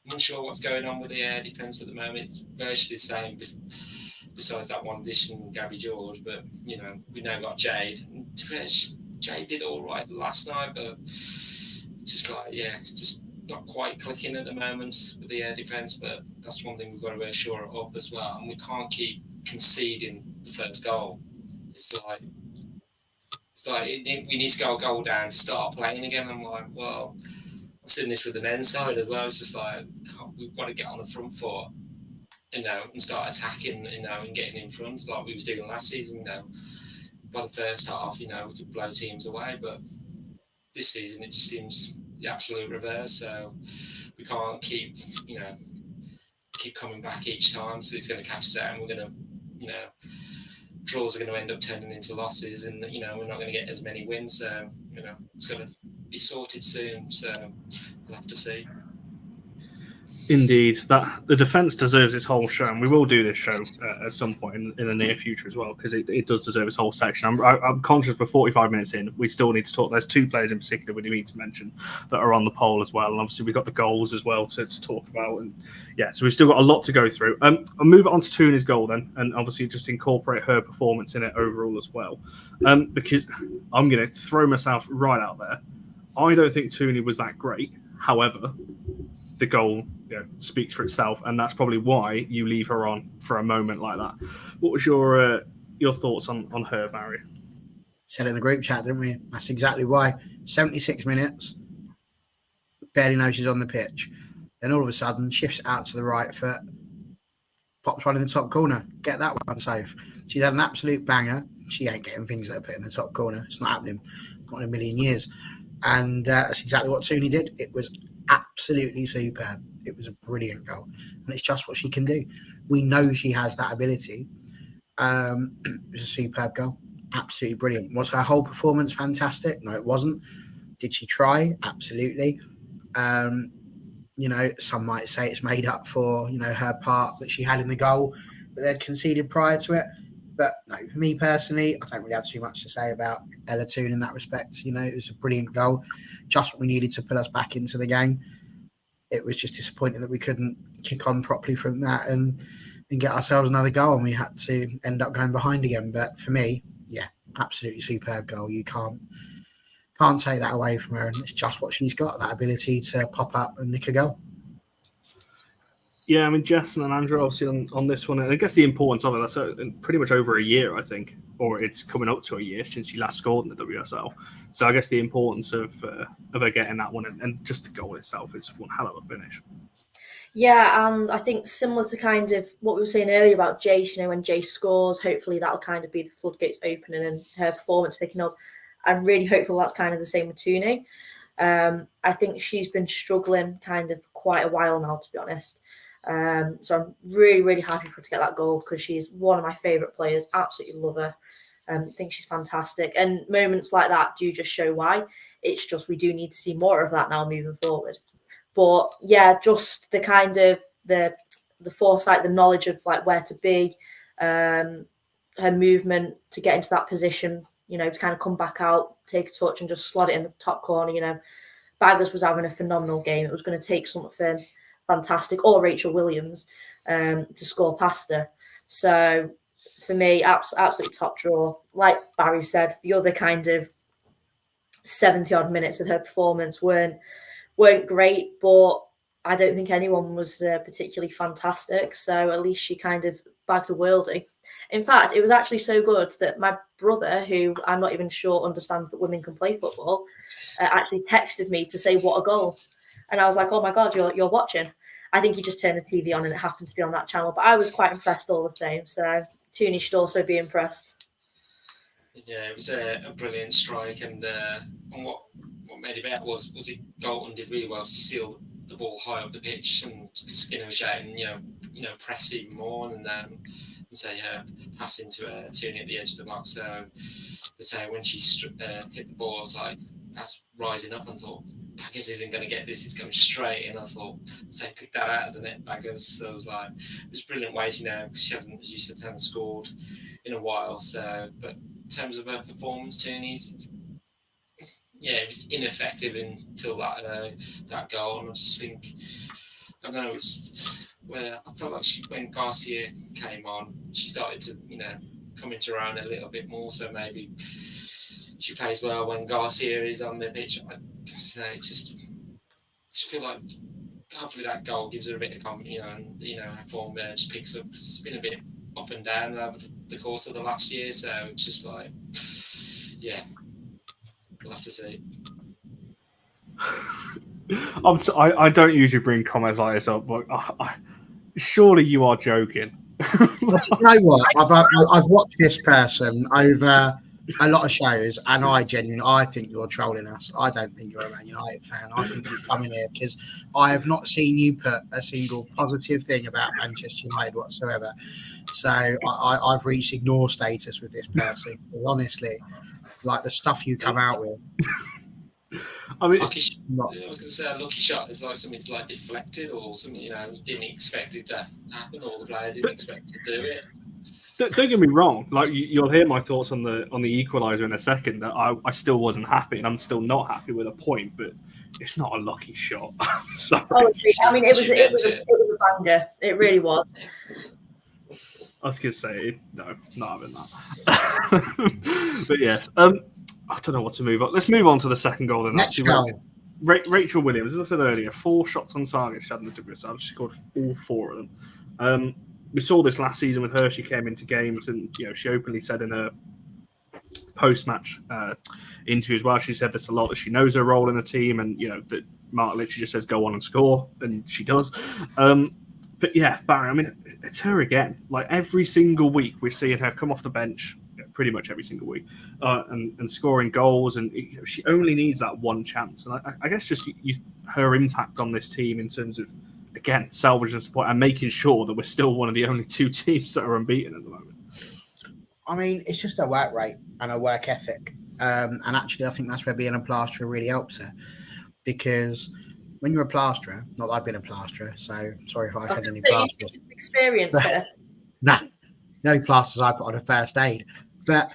I'm unsure what's going on with the air defence at the moment. It's virtually the same, besides that one addition, Gabby George. But we now got Jade. Jade did all right last night, but it's just like, it's just not quite clicking at the moment with the air defence. But that's one thing we've got to shore it up as well. And we can't keep conceding the first goal. It's like we need to go a goal down to start playing again. I'm like, well, I'm seeing this with the men's side as well. It's just like, we've got to get on the front foot, and start attacking, and getting in front like we was doing last season. By the first half, we could blow teams away, but this season it just seems the absolute reverse. So we can't keep coming back each time. So it's going to catch us out, and we're going to, draws are going to end up turning into losses, and we're not going to get as many wins. So it's going to be sorted soon. So we'll have to see. Indeed, that the defence deserves its whole show, and we will do this show at some point in the near future as well, because it does deserve its whole section. I'm conscious we're 45 minutes in. We still need to talk. There's two players in particular we need to mention that are on the poll as well, and obviously we've got the goals as well to talk about. And so we've still got a lot to go through. I'll move on to Toone's goal then, and obviously just incorporate her performance in it overall as well, because I'm going to throw myself right out there. I don't think Toone was that great. However, the goal speaks for itself, and that's probably why you leave her on for a moment like that. What was your thoughts on her, Barry? Said it in the group chat, didn't we? That's exactly why. 76 minutes, barely knows she's on the pitch. Then all of a sudden, shifts out to the right foot, pops one in the top corner. Get that one safe. She's had an absolute banger. She ain't getting things that are put in the top corner. It's not happening. Not in a million years. And that's exactly what Toone did. It was absolutely superb. It was a brilliant goal, and it's just what she can do. We know she has that ability. It was a superb goal, absolutely brilliant. Was her whole performance fantastic? No, it wasn't. Did she try? Absolutely. You know, some might say it's made up for, you know, her part that she had in the goal that they'd conceded prior to it. But no, for me personally, I don't really have too much to say about Ella Toone in that respect. You know, it was a brilliant goal, just what we needed to put us back into the game. It was just disappointing that we couldn't kick on properly from that and get ourselves another goal, and we had to end up going behind again. But for me, yeah, absolutely superb goal. You can't take that away from her, and it's just what she's got, that ability to pop up and nick a goal. Yeah, I mean, Jess and Andrew obviously on this one, and I guess the importance of it, that's pretty much over a year, I think, or it's coming up to a year since she last scored in the WSL. So I guess the importance of her getting that one and just the goal itself is one hell of a finish. Yeah, and I think similar to kind of what we were saying earlier about Jace, you know, when Jace scores, hopefully that'll kind of be the floodgates opening and her performance picking up. I'm really hopeful that's kind of the same with Toone. I think she's been struggling kind of quite a while now, to be honest. So I'm really, really happy for her to get that goal because she's one of my favourite players. Absolutely love her. I think she's fantastic. And moments like that do just show why. It's just we do need to see more of that now moving forward. But yeah, just the kind of the foresight, the knowledge of like where to be, her movement to get into that position, you know, to kind of come back out, take a touch and just slot it in the top corner. You know, Baggers was having a phenomenal game. It was going to take something fantastic, or Rachel Williams to score past her. So for me, absolutely top draw. Like Barry said, the other kind of 70 odd minutes of her performance weren't great, but I don't think anyone was particularly fantastic. So at least she kind of bagged a worldie. In fact, it was actually so good that my brother, who I'm not even sure understands that women can play football, actually texted me to say what a goal. And I was like, oh my God, you're watching. I think he just turned the TV on and it happened to be on that channel. But I was quite impressed all the same. So Toone should also be impressed. Yeah, it was a brilliant strike, and what made it better was it Galton did really well to seal the ball high up the pitch, and Skinner was shouting, you know, press even more, and say pass into Toone at the edge of the box. So they say when she hit the ball, I was like, that's rising up, and thought Baggers isn't going to get this; it's going straight. And I thought, say pick that out of the net, Baggers. So I was like, it was brilliant waiting now because she hasn't, as you said, hasn't scored in a while. So, but in terms of her performance, Toone's, yeah, it was ineffective until that goal, and I just think, I don't know, it's where I felt like when Garcia came on, she started to, you know, come into her own a little bit more. So maybe she plays well when Garcia is on the pitch. I don't know, it's just feel like hopefully that goal gives her a bit of confidence, you know, and you know her form just picks up. It's been a bit up and down over the course of the last year, so it's just like, yeah, we'll have to see. I don't usually bring comments like this up, but surely you are joking. You know what? I've watched this person over a lot of shows, and I think you're trolling us. I don't think you're a Man United fan. I think you come in here because I have not seen you put a single positive thing about Manchester United whatsoever. So I've reached ignore status with this person. Honestly, like the stuff you come out with. I mean, I was going to say a lucky shot is like something like deflected or something, you know, didn't expect it to happen, or the player didn't expect to do it. Don't get me wrong. Like you'll hear my thoughts on the Equaliser in a second. That I still wasn't happy, and I'm still not happy with a point. But it's not a lucky shot. Sorry. Oh, I mean, it was a banger. It really was. I was going to say no, not having that. But yes, I don't know what to move on. Let's move on to the second goal. Then Next goal. Rachel Williams, as I said earlier, 4 shots on target she had in the WSL. She scored all 4 of them. We saw this last season with her. She came into games, and you know she openly said in her post-match interview as well. She said this a lot, that she knows her role in the team, and you know that Mark literally just says go on and score, and she does. But yeah, Barry, I mean, it's her again. Like every single week, we're seeing her come off the bench, pretty much every single week, and scoring goals. And you know, she only needs that one chance. And I guess just her impact on this team in terms of, again, salvaging support and making sure that we're still one of the only 2 teams that are unbeaten at the moment. I mean, it's just a work rate and a work ethic. And actually, I think that's where being a plasterer really helps her, because when you're a plasterer, not that I've been a plasterer, so sorry if I offend any So you plasterers. speak of experience there. Nah, the only plasters I put on a first aid. But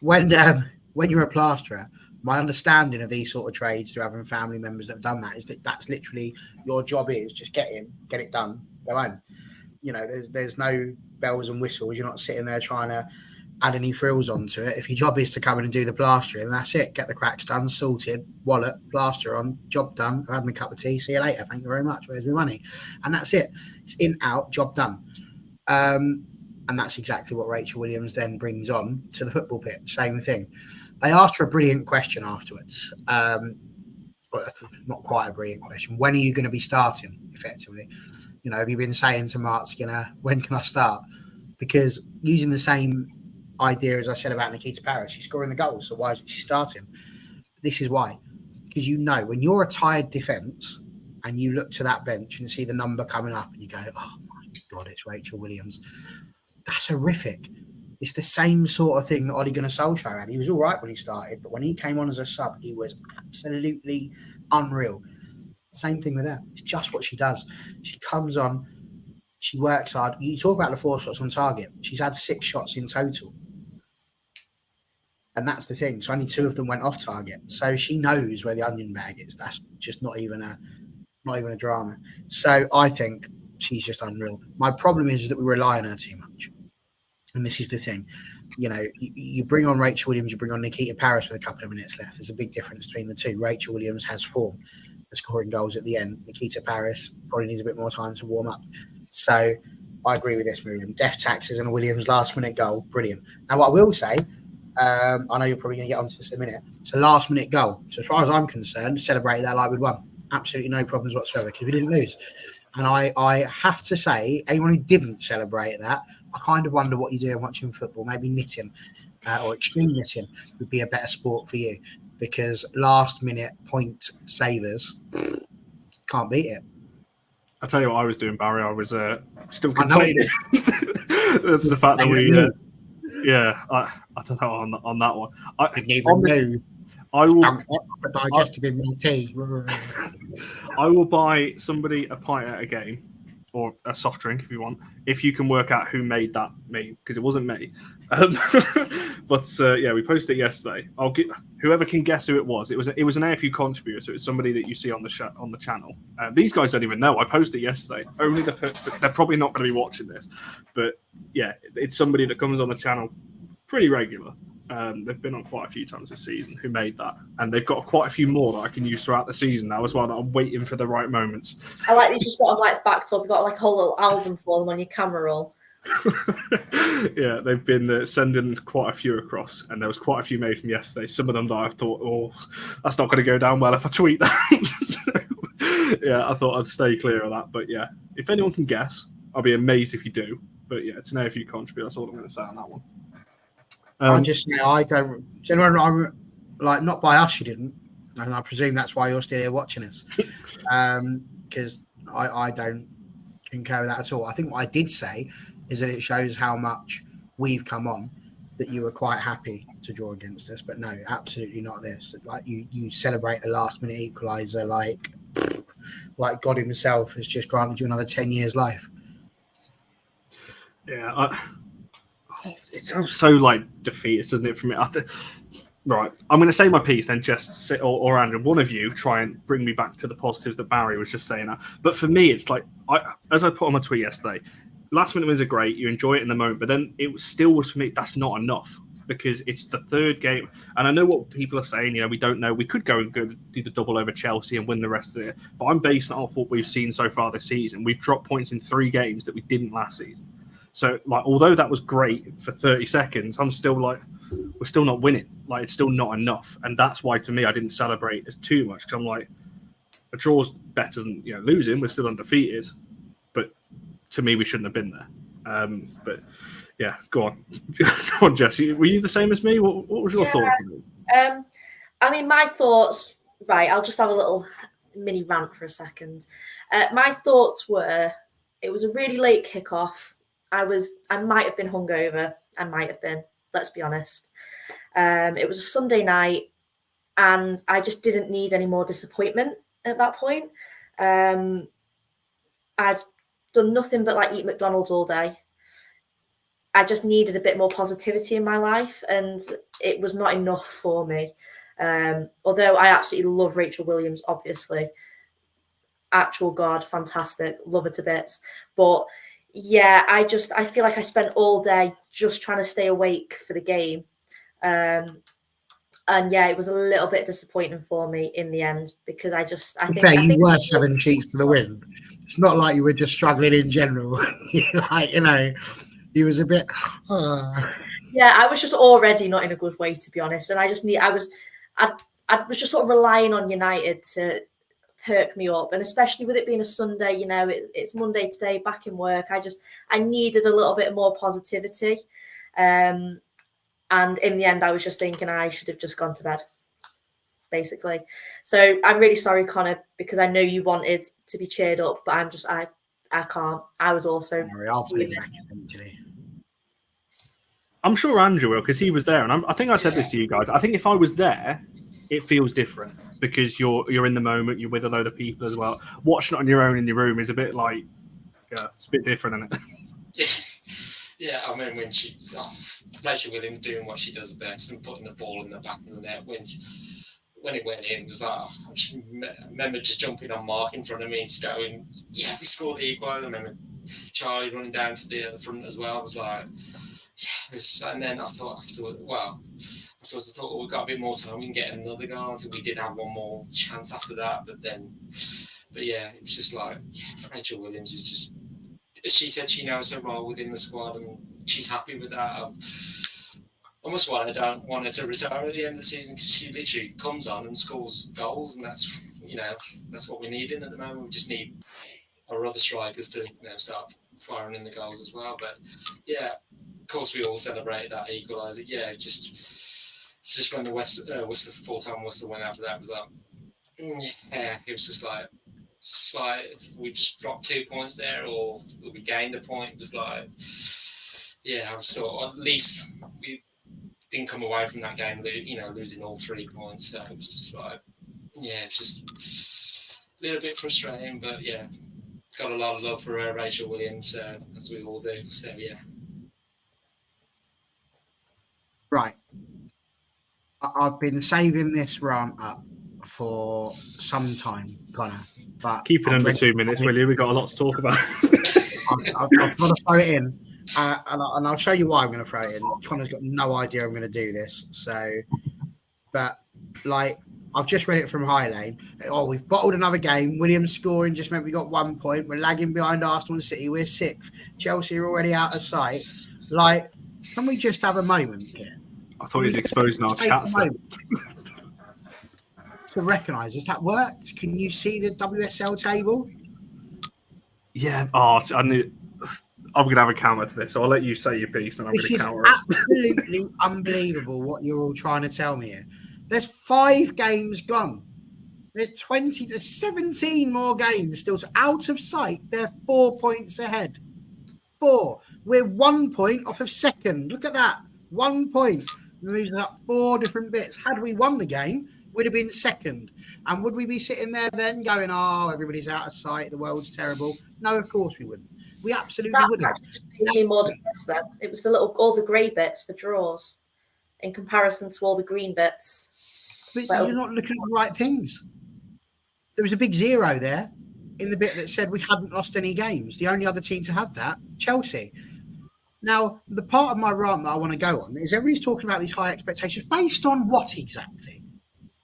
when you're a plasterer, my understanding of these sort of trades through having family members that have done that is that that's literally your job is just get in, get it done, go home. You know, there's no bells and whistles. You're not sitting there trying to add any frills onto it. If your job is to come in and do the plastering, that's it. Get the cracks done, sorted, wallet, plaster on, job done. I've had my cup of tea. See you later. Thank you very much. Where's my money? And that's it. It's in, out, job done. And that's exactly what Rachel Williams then brings on to the football pitch. Same thing. They asked her a brilliant question afterwards. Well, not quite a brilliant question. When are you going to be starting, effectively? You know, have you been saying to Mark Skinner, when can I start? Because using the same idea as I said about Nikita Paris, she's scoring the goals, so why isn't she starting? This is why. Because you know, when you're a tired defence and you look to that bench and see the number coming up and you go, oh my God, it's Rachel Williams. That's horrific. It's the same sort of thing that Ole Gunnar Solskjaer had. He was all right when he started, but when he came on as a sub, he was absolutely unreal. Same thing with her. It's just what she does. She comes on, she works hard. You talk about the 4 shots on target. She's had 6 shots in total. And that's the thing. So only 2 of them went off target. So she knows where the onion bag is. That's just not even a drama. So I think she's just unreal. My problem is that we rely on her too much. And this is the thing. You know, you bring on Rachel Williams, you bring on Nikita Paris with a couple of minutes left. There's a big difference between the two. Rachel Williams has form for scoring goals at the end. Nikita Paris probably needs a bit more time to warm up. So I agree with this, Miriam. Death taxes and a Williams last-minute goal. Brilliant. Now, what I will say, I know you're probably going to get onto this in a minute. It's a last-minute goal. So as far as I'm concerned, celebrate that like we'd won. Absolutely no problems whatsoever because we didn't lose. And I have to say, anyone who didn't celebrate that, I kind of wonder what you're doing watching football. Maybe knitting or extreme knitting would be a better sport for you because last-minute point savers can't beat it. I tell you what I was doing, Barry. I was still complaining the fact that we, I don't know on that one. I didn't even know. I will digestive in my tea. I will buy somebody a pint at a game or a soft drink if you want, if you can work out who made that meme because it wasn't me. But we posted it yesterday. I'll get whoever can guess who it was. It was an AFU contributor, so it's somebody that you see on the channel. These guys don't even know. I posted it yesterday. Only they're probably not going to be watching this, but yeah, it's somebody that comes on the channel pretty regular. They've been on quite a few times this season who made that, and they've got quite a few more that I can use throughout the season now as well. That I'm waiting for the right moments. I like you just got them like backed up. You got like a whole little album for them on your camera roll. Yeah, they've been sending quite a few across, and there was quite a few made from yesterday. Some of them that I thought, oh, that's not going to go down well if I tweet that. So, yeah, I thought I'd stay clear of that. But yeah, if anyone can guess, I'll be amazed if you do. But yeah, it's an AFU contribute. That's all I'm going to say on that one. I just say I don't. Like not by us, you didn't, and I presume that's why you're still here watching us. Because I don't concur with that at all. I think what I did say is that it shows how much we've come on. That you were quite happy to draw against us, but no, absolutely not this. Like you celebrate a last-minute equaliser, like God Himself has just granted you another 10 years life. Yeah. It sounds so defeatist, doesn't it? For me, right. I'm going to say my piece, then Jess or Andrew, one of you try and bring me back to the positives that Barry was just saying. But for me, it's as I put on my tweet yesterday, last minute wins are great. You enjoy it in the moment, but then it still was for me. That's not enough because it's the third game, and I know what people are saying. You know, we don't know. We could go and do the double over Chelsea and win the rest of it, but I'm basing it off what we've seen so far this season. We've dropped points in 3 games that we didn't last season. So, although that was great for 30 seconds, I'm still we're still not winning. It's still not enough. And that's why, to me, I didn't celebrate as too much. Because I'm a draw's better than losing. We're still undefeated. But to me, we shouldn't have been there. But, yeah, go on. Go on, Jesse. Were you the same as me? What was your thoughts? I mean, my thoughts, right, I'll just have a little mini rant for a second. My thoughts were, it was a really late kickoff. I might have been hungover. I might have been, let's be honest. It was a Sunday night and I just didn't need any more disappointment at that point. I'd done nothing but like eat McDonald's all day. I just needed a bit more positivity in my life, and it was not enough for me. Although I absolutely love Rachel Williams, obviously. Actual God, fantastic, love her to bits. But yeah, I feel like I spent all day just trying to stay awake for the game. And yeah, it was a little bit disappointing for me in the end, because I think you were 7 cheats to the win. It's not like you were just struggling in general. Like, you know, you was a bit. Yeah, I was just already not in a good way, to be honest. And I was just sort of relying on United to perk me up, and especially with it being a Sunday, you know, it's Monday today, back in work. I needed a little bit more positivity. And in the end, I was just thinking I should have just gone to bed, basically. So I'm really sorry, Connor, because I know you wanted to be cheered up, but I can't. I was also. I'll put it back eventually. I'm sure Andrew will, because he was there, and I think I said this to you guys. I think if I was there, it feels different because you're in the moment. You're with a load of people as well. Watching it on your own in your room is a bit like, yeah, it's a bit different, isn't it? Yeah, I mean, when Rachel Williams doing what she does best and putting the ball in the back of the net, when it went in, it was like, I just remember just jumping on Mark in front of me, just going, yeah, we scored the equaliser. I remember Charlie running down to the front as well. I was like, yeah, and then I thought, well, afterwards I thought, we've got a bit more time, we can get another goal. I think we did have one more chance after that, but yeah, it's just like, yeah, Rachel Williams is just, she said she knows her role within the squad and she's happy with that. Almost why I don't want her to retire at the end of the season, because she literally comes on and scores goals, and that's, you know, that's what we need in at the moment. We just need our other strikers to, you know, start firing in the goals as well. But yeah, of course we all celebrate that equaliser. Yeah, it's just when the full-time whistle went after that, it was like, yeah, it was just like we just dropped 2 points there, or we gained a point. It was like, yeah, I thought at least we didn't come away from that game, you know, losing all 3 points. So it was just like, yeah, it's just a little bit frustrating, but yeah, got a lot of love for Rachel Williams, as we all do. So yeah. Right. I've been saving this rant up for some time, Connor. But keep it under 2 minutes, will you? We've got a lot to talk about. I've got to throw it in, and I'll show you why I'm going to throw it in. Connor's got no idea I'm going to do this. So, but like, I've just read it from High Lane. Oh, we've bottled another game. Williams scoring just meant we got 1 point. We're lagging behind Arsenal and City. We're 6th. Chelsea are already out of sight. Like, can we just have a moment here? I thought he was exposing our chats to recognise, has that worked? Can you see the WSL table? Yeah. Oh, I knew. I'm going to have a counter to this, so I'll let you say your piece, and I'm going to counter it. This is absolutely unbelievable what you're all trying to tell me here. There's 5 games gone. There's 17 more games still out of sight. They're 4 points ahead. 4. We're 1 point off of second. Look at that. 1 point. Moves up 4 different bits. Had we won the game, we'd have been second. And would we be sitting there then going, oh, everybody's out of sight, the world's terrible? No, of course we wouldn't. We absolutely wouldn't. That just made me more depressed then. It was all the grey bits for draws in comparison to all the green bits. But you're not looking at the right things. There was a big 0 there in the bit that said we hadn't lost any games. The only other team to have that, Chelsea. Now, the part of my rant that I want to go on is everybody's talking about these high expectations. Based on what exactly?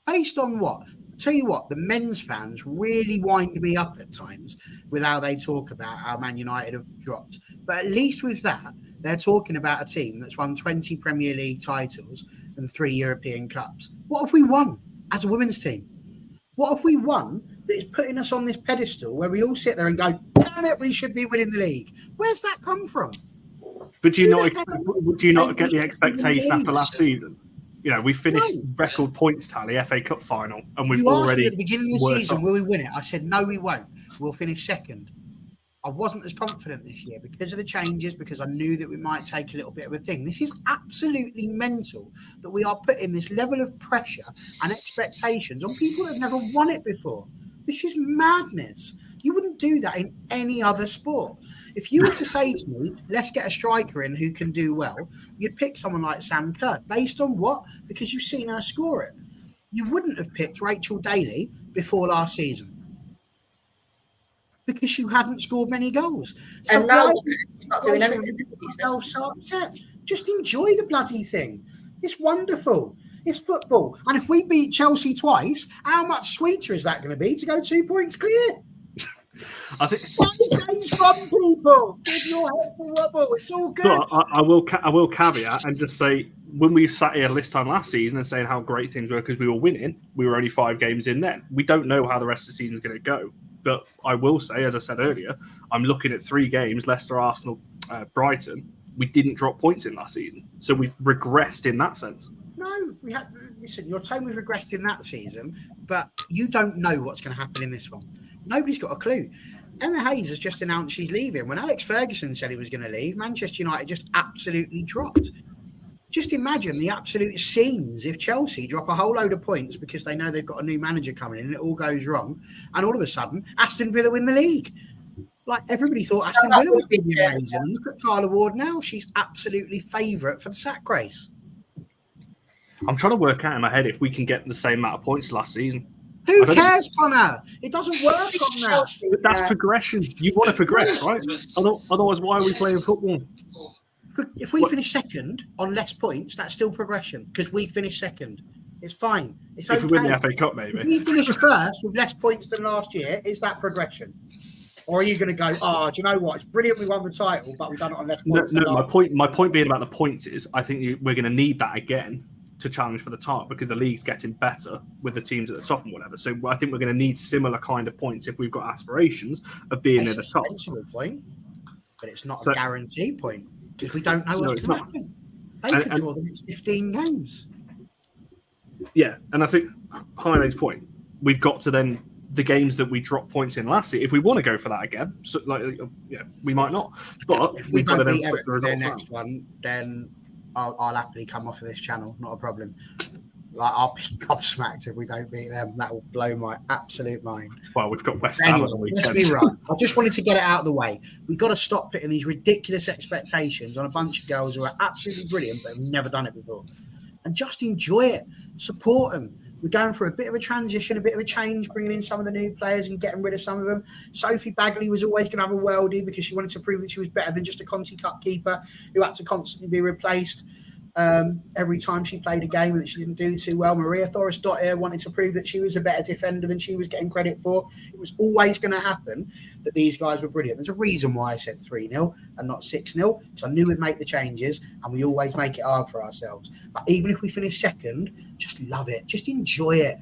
Based on what? I'll tell you what, the men's fans really wind me up at times with how they talk about how Man United have dropped. But at least with that, they're talking about a team that's won 20 Premier League titles and 3 European Cups. What have we won as a women's team? What have we won that is putting us on this pedestal where we all sit there and go, damn it, we should be winning the league? Where's that come from? But do you not get the expectation after last season? You know, we finished record points tally, FA Cup final, and we've already. At the beginning of the season, will we win it? I said, no, we won't. We'll finish second. I wasn't as confident this year because of the changes, because I knew that we might take a little bit of a thing. This is absolutely mental that we are putting this level of pressure and expectations on people that have never won it before. This is madness. You wouldn't do that in any other sport. If you were to say to me, let's get a striker in who can do well, you'd pick someone like Sam Kerr. Based on what? Because you've seen her score it. You wouldn't have picked Rachel Daly before last season because you hadn't scored many goals. So And now she's not doing anything this season. Just enjoy the bloody thing. It's wonderful. It's football. And if we beat Chelsea twice, how much sweeter is that going to be to go 2 points clear? I think from people. Give your head a wobble. It's all good. But I will caveat and just say, when we sat here this time last season and saying how great things were because we were winning, we were only 5 games in then. We don't know how the rest of the season is going to go. But I will say, as I said earlier, I'm looking at 3 games, Leicester, Arsenal, Brighton. We didn't drop points in last season. So we've regressed in that sense. No, listen, you're saying we've regressed in that season, but you don't know what's going to happen in this one. Nobody's got a clue. Emma Hayes has just announced she's leaving. When Alex Ferguson said he was going to leave, Manchester United just absolutely dropped. Just imagine the absolute scenes if Chelsea drop a whole load of points because they know they've got a new manager coming in and it all goes wrong. And all of a sudden, Aston Villa win the league. Like everybody thought Aston Villa was going to be amazing. Look at Carla Ward now. She's absolutely favourite for the sack race. I'm trying to work out in my head if we can get the same amount of points last season. Who cares, Connor? It doesn't work on that. But that's progression. You want to progress, right? Otherwise, why are we playing football? If we finish second on less points, that's still progression because we finished second. It's fine. It's okay. If we win the FA Cup, maybe. If we finish first with less points than last year, is that progression? Or are you going to go, do you know what? It's brilliant we won the title, but we've done it on less points. No, my point being about the points is I think we're going to need that again to challenge for the title because the league's getting better with the teams at the top and whatever. So I think we're going to need similar kind of points if we've got aspirations of being at the top. It's a sensible point, but it's not a guarantee point because we don't know what's going to happen. They could draw the next 15 games. Yeah, and I think Heine's point, we've got to then the games that we dropped points in last year. If we want to go for that again, so we might not. But if we don't beat Everton in their next one, then I'll happily come off of this channel. Not a problem. Like I'll be gobsmacked if we don't beat them. That will blow my absolute mind. Well, we've got West Ham on the weekend. Let's be right. I just wanted to get it out of the way. We've got to stop putting these ridiculous expectations on a bunch of girls who are absolutely brilliant but have never done it before, and just enjoy it. Support them. We're going through a bit of a transition, a bit of a change, bringing in some of the new players and getting rid of some of them. Sophie Bagley was always going to have a worldie because she wanted to prove that she was better than just a Conte Cup keeper who had to constantly be replaced every time she played a game and that she didn't do too well. Maria Thoris-Dottir wanted to prove that she was a better defender than she was getting credit for. It was always going to happen that these guys were brilliant. There's a reason why I said 3-0 and not 6-0. So I knew we'd make the changes and we always make it hard for ourselves. But even if we finish second, just love it. Just enjoy it.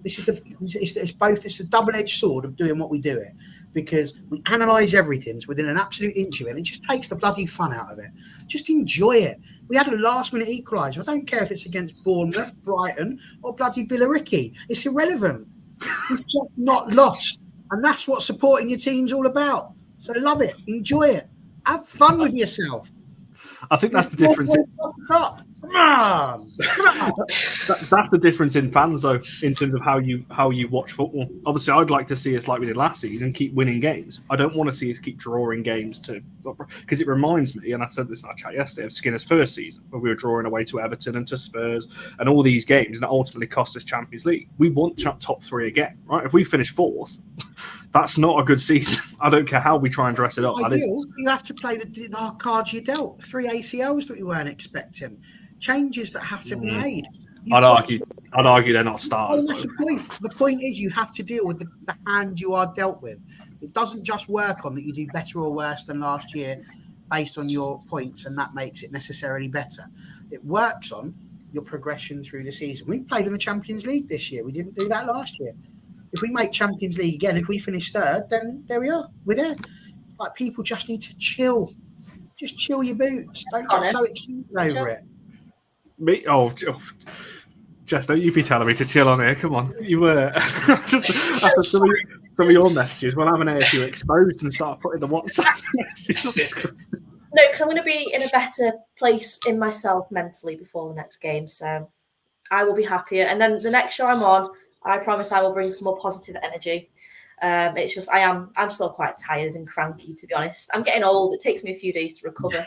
It's the double-edged sword of doing what we do it because we analyse everything within an absolute inch of it and it just takes the bloody fun out of it. Just enjoy it. We had a last-minute equaliser. I don't care if it's against Bournemouth, Brighton or bloody Billericay. It's irrelevant. We've just not lost. And that's what supporting your team's all about. So love it. Enjoy it. Have fun with yourself. I think that's the difference. Come on. That's the difference in fans, though, in terms of how you watch football. Obviously, I'd like to see us like we did last season, keep winning games. I don't want to see us keep drawing games because it reminds me, and I said this in our chat yesterday, of Skinner's first season when we were drawing away to Everton and to Spurs and all these games that ultimately cost us Champions League. We want top 3 again, right? If we finish 4th, that's not a good season. I don't care how we try and dress it up. You have to play the cards you dealt. 3 ACLs that we weren't expecting. Changes that have to be made. I'd argue they're not stars. That's the point. The point is you have to deal with the hand you are dealt with. It doesn't just work on that you do better or worse than last year based on your points, and that makes it necessarily better. It works on your progression through the season. We played in the Champions League this year. We didn't do that last year. If we make Champions League again, if we finish 3rd, then there we are. We're there. Like people just need to chill. Just chill your boots. Don't get so excited over it. Me? Oh, Jess, don't you be telling me to chill on here. Come on. You were just after some of your messages. We'll have an ASU exposed and start putting the WhatsApp messages. No, because I'm going to be in a better place in myself mentally before the next game. So I will be happier. And then the next show I'm on, I promise I will bring some more positive energy. It's just I'm still quite tired and cranky, to be honest. I'm getting old. It takes me a few days to recover.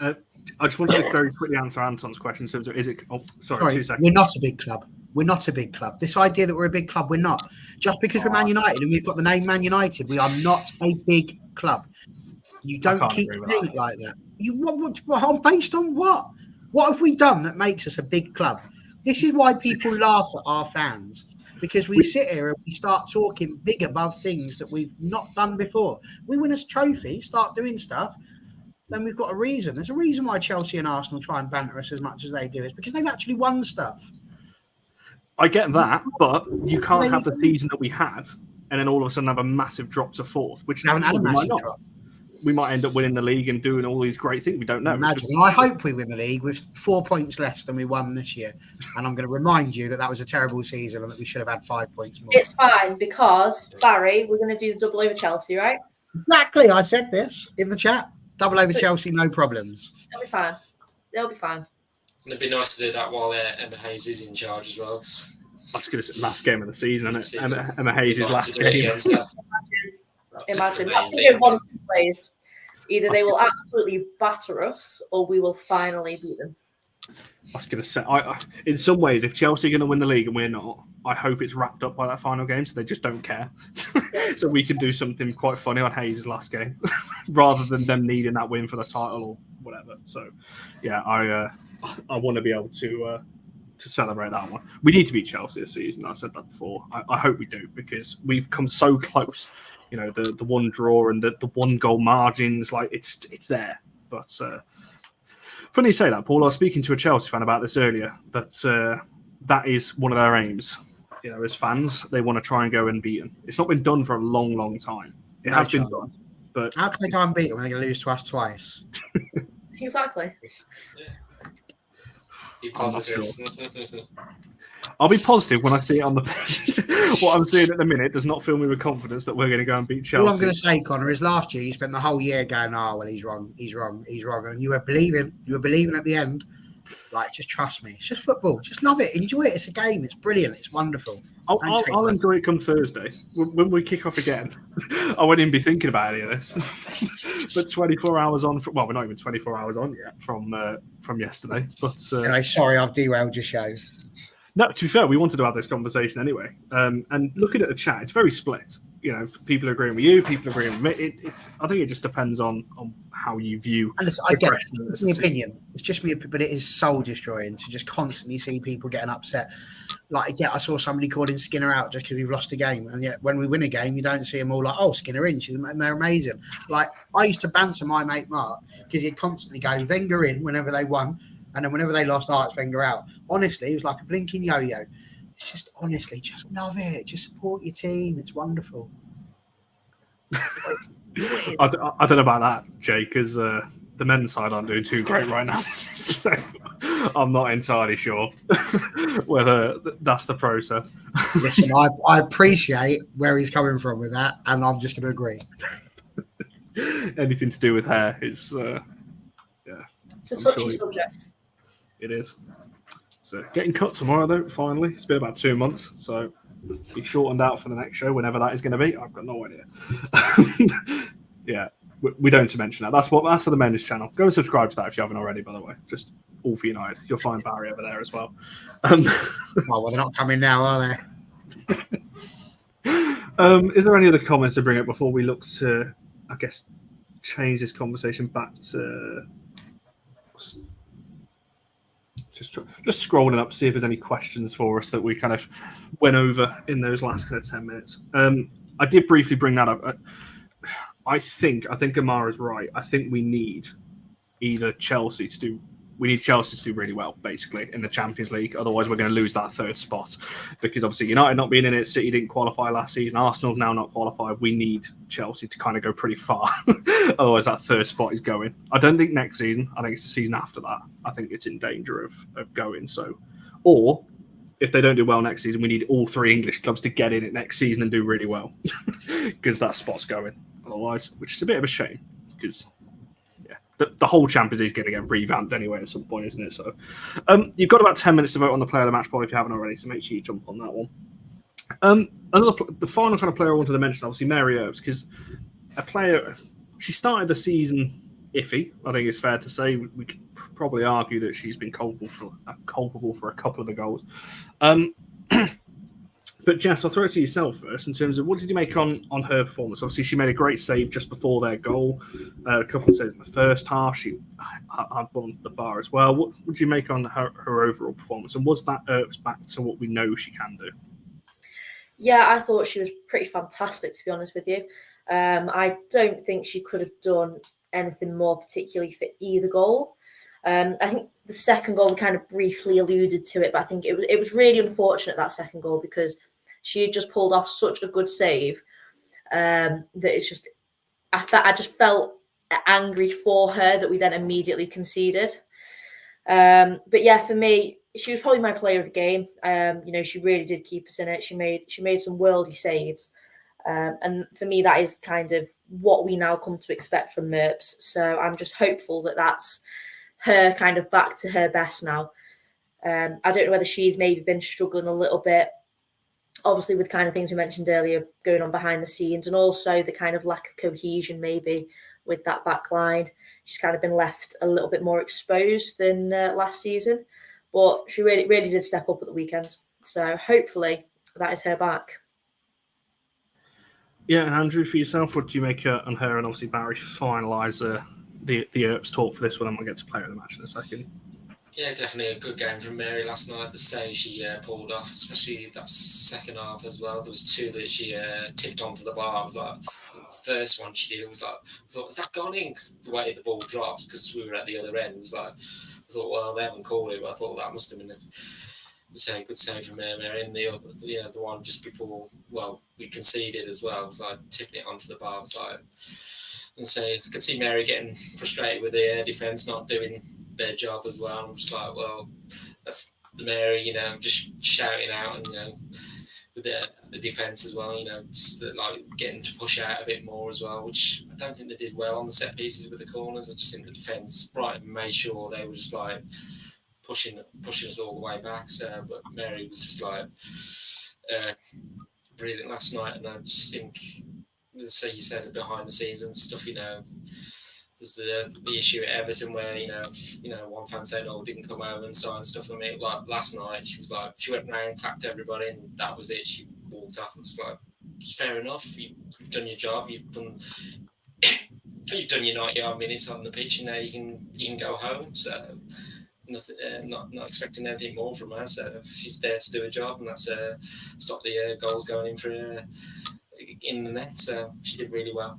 I just wanted to very quickly answer Anton's question. So is it? Oh, sorry, 2 seconds. We're not a big club. We're not a big club. This idea that we're a big club, we're not. Just because we're Man United and we've got the name Man United, we are not a big club. You don't keep saying it like that. Based on what? What have we done that makes us a big club? This is why people laugh at our fans. Because we sit here and we start talking big above things that we've not done before. We win a trophy, start doing stuff, then we've got a reason. There's a reason why Chelsea and Arsenal try and banter us as much as they do. It's because they've actually won stuff. I get that, but you can't have the season that we had and then all of a sudden have a massive drop to fourth, which We haven't had a massive drop. We might end up winning the league and doing all these great things. We don't know. Imagine. I hope we win the league with 4 points less than we won this year. And I'm going to remind you that was a terrible season and that we should have had 5 points more. It's fine because, Barry, we're going to do the double over Chelsea, right? Exactly. I said this in the chat. Double over Chelsea, no problems. It'll be fine. It'll be fine. And it'd be nice to do that while Emma Hayes is in charge as well. That's good. It's the last game of the season, isn't it? Emma Hayes' last game. Imagine. That's going to be one of two ways. Either they will absolutely batter us or we will finally beat them. I was going to say, in some ways, if Chelsea are going to win the league and we're not, I hope it's wrapped up by that final game so they just don't care. So we can do something quite funny on Hayes' last game rather than them needing that win for the title or whatever. So, yeah, I want to be able to celebrate that one. We need to beat Chelsea this season. I said that before. I hope we do because we've come so close. You know, the one draw and the one goal margins, like it's there. But funny you say that, Paul. I was speaking to a Chelsea fan about this earlier. That is one of their aims. You know, as fans, they want to try and go and beat them. It's not been done for a long, long time. It has been done, but how can they go and beat them when they're going to lose to us twice? Exactly. Be positive. I'll be positive when I see it on the page. What I'm seeing at the minute does not fill me with confidence that we're going to go and beat Chelsea. All I'm going to say, Connor, is last year you spent the whole year going, well, he's wrong, and you were believing at the end. Like, just trust me. It's just football. Just love it. Enjoy it. It's a game. It's brilliant. It's wonderful. I'll enjoy it come Thursday. When we kick off again, I won't even be thinking about any of this. But 24 hours on, well, we're not even 24 hours on yet from yesterday. But sorry, I've derailed your show. No, to be fair, we wanted to have this conversation anyway. And looking at the chat, it's very split. You know, people are agreeing with you, people are agreeing with me. I think it just depends on how you view. And I get it. It's my opinion. It's just me, but it is soul destroying to just constantly see people getting upset. Like, I saw somebody calling Skinner out just because we've lost a game, and yet when we win a game, you don't see them all like, "Oh, Skinner in, they're amazing." Like, I used to banter my mate Mark because he'd constantly go Wenger in whenever they won, and then whenever they lost, it's Wenger out. Honestly, it was like a blinking yo-yo. It's just, honestly, just love it. Just support your team. It's wonderful. I don't know about that, Jay, because the men's side aren't doing too great right now. So I'm not entirely sure whether that's the process. Listen, I appreciate where he's coming from with that, and I'm just going to agree. Anything to do with hair is, it's a touchy subject. It is. So getting cut tomorrow, though, finally. It's been about 2 months, so be shortened out for the next show, whenever that is going to be. I've got no idea. Yeah, we don't to mention that. That's for the men's channel. Go and subscribe to that if you haven't already, by the way. Just all for United. You'll find Barry over there as well. Well, they're not coming now, are they? Is there any other comments to bring up before we look to, I guess, change this conversation back to... Just scrolling up to see if there's any questions for us that we kind of went over in those last kind of 10 minutes. I did briefly bring that up. I think Amara's right. I think we need Chelsea to do really well, basically, in the Champions League. Otherwise, we're going to lose that third spot because obviously United not being in it, City didn't qualify last season, Arsenal now not qualified. We need Chelsea to kind of go pretty far. Otherwise, that third spot is going. I don't think next season. I think it's the season after that. I think it's in danger of going. So, or if they don't do well next season, we need all three English clubs to get in it next season and do really well because that spot's going. Otherwise, which is a bit of a shame because the whole Champions League is going to get revamped anyway at some point, isn't it? So you've got about 10 minutes to vote on the player of the match, Paul, if you haven't already. So make sure you jump on that one. The final kind of player I wanted to mention, obviously, Mary Earps, because a player, she started the season iffy. I think it's fair to say. We could probably argue that she's been culpable for a couple of the goals. But Jess, I'll throw it to yourself first in terms of what did you make on her performance? Obviously, she made a great save just before their goal. A couple of saves in the first half. She had one at the bar as well. What would you make on her overall performance? And was that Earps back to what we know she can do? Yeah, I thought she was pretty fantastic, to be honest with you. I don't think she could have done anything more, particularly for either goal. I think the second goal, we kind of briefly alluded to it, but I think it was really unfortunate, that second goal, because she had just pulled off such a good save that it's just, I just felt angry for her that we then immediately conceded. But yeah, for me, she was probably my player of the game. She really did keep us in it. She made some worldy saves. And for me, that is kind of what we now come to expect from Earps. So I'm just hopeful that that's her kind of back to her best now. I don't know whether she's maybe been struggling a little bit, obviously with kind of things we mentioned earlier going on behind the scenes, and also the kind of lack of cohesion maybe with that back line. She's kind of been left a little bit more exposed than last season, but she really, really did step up at the weekend. So hopefully that is her back. Yeah, and Andrew, for yourself, what do you make on her and obviously Barry finalise the Earps talk for this one, and we'll get to player of the match in a second? Yeah, definitely a good game from Mary last night. The save she pulled off, especially that second half as well. There was two that she tipped onto the bar. It was like the first one she did. Was like, I thought, was that gone in? The way the ball dropped, because we were at the other end. It was like, I thought, well, they haven't called it, but I thought that must have been a good save from Mary. And the one just before, well, we conceded as well. It was like tipping it onto the bar. It was like, and so I could see Mary getting frustrated with the defence not doing their job as well. I'm just like, well, that's the Mary, just shouting out, and with the defence as well, just like getting to push out a bit more as well, which I don't think they did well on the set pieces with the corners. I just think the defence, Brighton made sure they were just like pushing us all the way back. So, but Mary was just like brilliant last night, and I just think, so you said behind the scenes and stuff, there's the issue at Everton where one fan said, "Oh, didn't come over and sign stuff." I mean, like last night, she was like, she went round, clapped everybody, and that was it. She walked off. It was like, it's fair enough. You've done your job. You've done your 90-yard minutes on the pitch, and now you can go home. So nothing, not expecting anything more from her. So she's there to do a job, and that's stop the goals going in for in the net. So she did really well.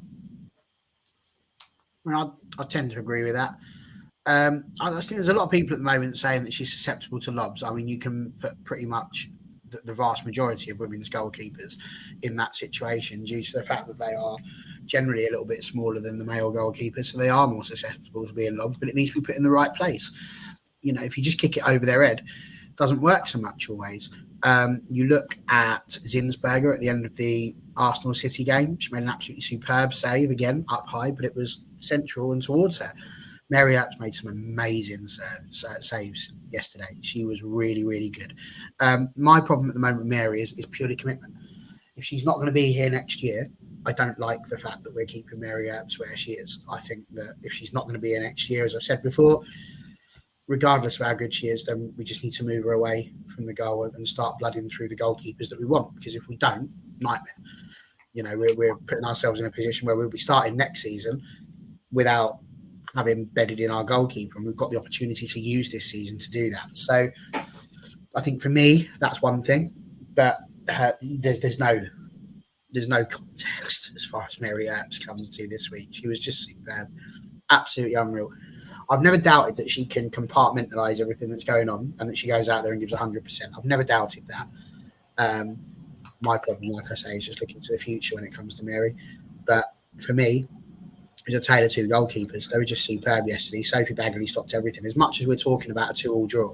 I tend to agree with that. I think there's a lot of people at the moment saying that she's susceptible to lobs. I mean, you can put pretty much the vast majority of women's goalkeepers in that situation due to the fact that they are generally a little bit smaller than the male goalkeepers, so they are more susceptible to being lobbed, but it needs to be put in the right place. If you just kick it over their head, it doesn't work so much always. You look at Zinsberger at the end of the Arsenal City game. She made an absolutely superb save, again, up high, but it was central and towards her. Mary Earps made some amazing saves yesterday. She was really, really good. My problem at the moment with Mary is purely commitment. If she's not going to be here next year, I don't like the fact that we're keeping Mary Earps where she is. I think that if she's not going to be here next year, as I've said before, regardless of how good she is, then we just need to move her away from the goal and start blooding through the goalkeepers that we want. Because if we don't, nightmare. We're putting ourselves in a position where we'll be starting next season without having bedded in our goalkeeper, and we've got the opportunity to use this season to do that. So I think for me, that's one thing, but there's no context as far as Mary Earps comes to this week. She was just superb, absolutely unreal. I've never doubted that she can compartmentalise everything that's going on and that she goes out there and gives 100%. I've never doubted that. My problem, like I say, is just looking to the future when it comes to Mary. But for me, it's a tale of two goalkeepers. They were just superb yesterday. Sophie Bagley stopped everything. As much as we're talking about a 2-2 draw,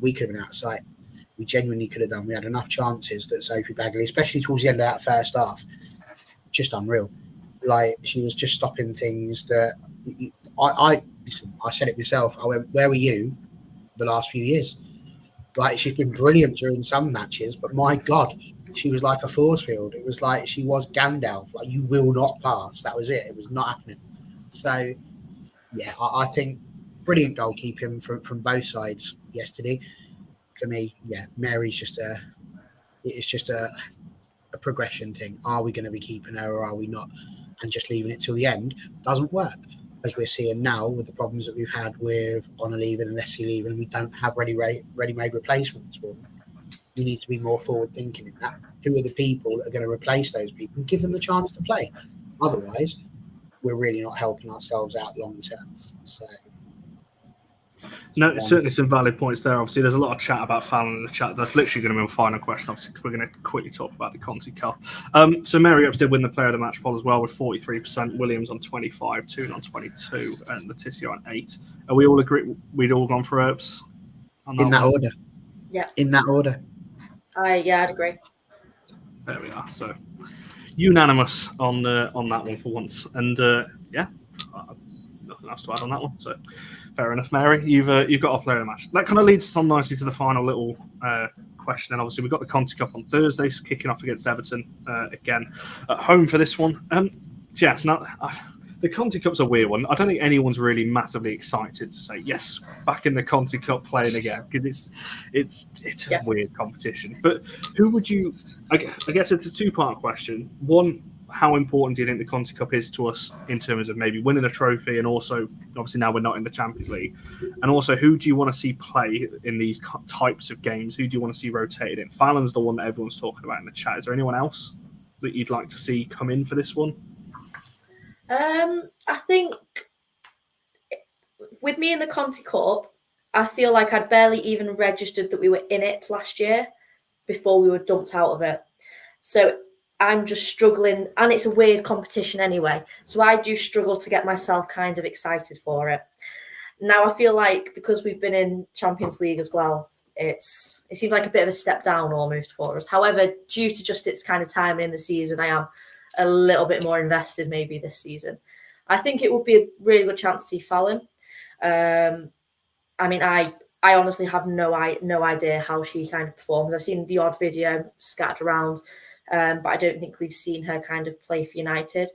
we could have been out of sight. We genuinely could have done. We had enough chances that Sophie Bagley, especially towards the end of that first half, just unreal. Like, she was just stopping things that I said it myself. I went, where were you the last few years? Like, she's been brilliant during some matches, but my God, she was like a force field. It was like she was Gandalf. Like, you will not pass. That was it. It was not happening. So, yeah, I think brilliant goalkeeping from both sides yesterday. For me, yeah, Mary's just a progression thing. Are we going to be keeping her or are we not? And just leaving it till the end doesn't work. As we're seeing now with the problems that we've had with Honor leaving and Leslie leaving, and we don't have ready-made replacements for them. We need to be more forward-thinking in that. Who are the people that are going to replace those people and give them the chance to play? Otherwise, we're really not helping ourselves out long-term. So, no, certainly some valid points there. Obviously, there's a lot of chat about Fallon in the chat. That's literally going to be my final question. Obviously, because we're going to quickly talk about the Conte Cup. So Mary Earps did win the player of the match poll as well with 43%. Williams on 25, Toone on 22, and Letitia on 8. Are we all agree? We'd all gone for Earps in that order. Yeah. In that order. I'd agree. There we are. So unanimous on that one for once. And yeah, nothing else to add on that one. So fair enough, Mary. You've got a player of the match. That kind of leads us on nicely to the final little question. And obviously, we've got the Conte Cup on Thursday, kicking off against Everton again at home for this one. Jess, now the Conte Cup's a weird one. I don't think anyone's really massively excited to say yes, back in the Conte Cup playing again, because it's a weird competition. But who would you? I guess it's a two-part question. One, how important do you think the Conte Cup is to us in terms of maybe winning a trophy, and also obviously now we're not in the Champions League, and also who do you want to see play in these types of games? Who do you want to see rotated in? Fallon's the one that everyone's talking about in the chat. Is there anyone else that you'd like to see come in for this one? I think with me in the Conte Cup, I feel like I'd barely even registered that we were in it last year before we were dumped out of it. So I'm just struggling, and it's a weird competition anyway. So I do struggle to get myself kind of excited for it. Now I feel like because we've been in Champions League as well, it seems like a bit of a step down almost for us. However, due to just its kind of timing in the season, I am a little bit more invested maybe this season. I think it would be a really good chance to see Fallon. I mean, I honestly have no idea how she kind of performs. I've seen the odd video scattered around, but I don't think we've seen her kind of play for United.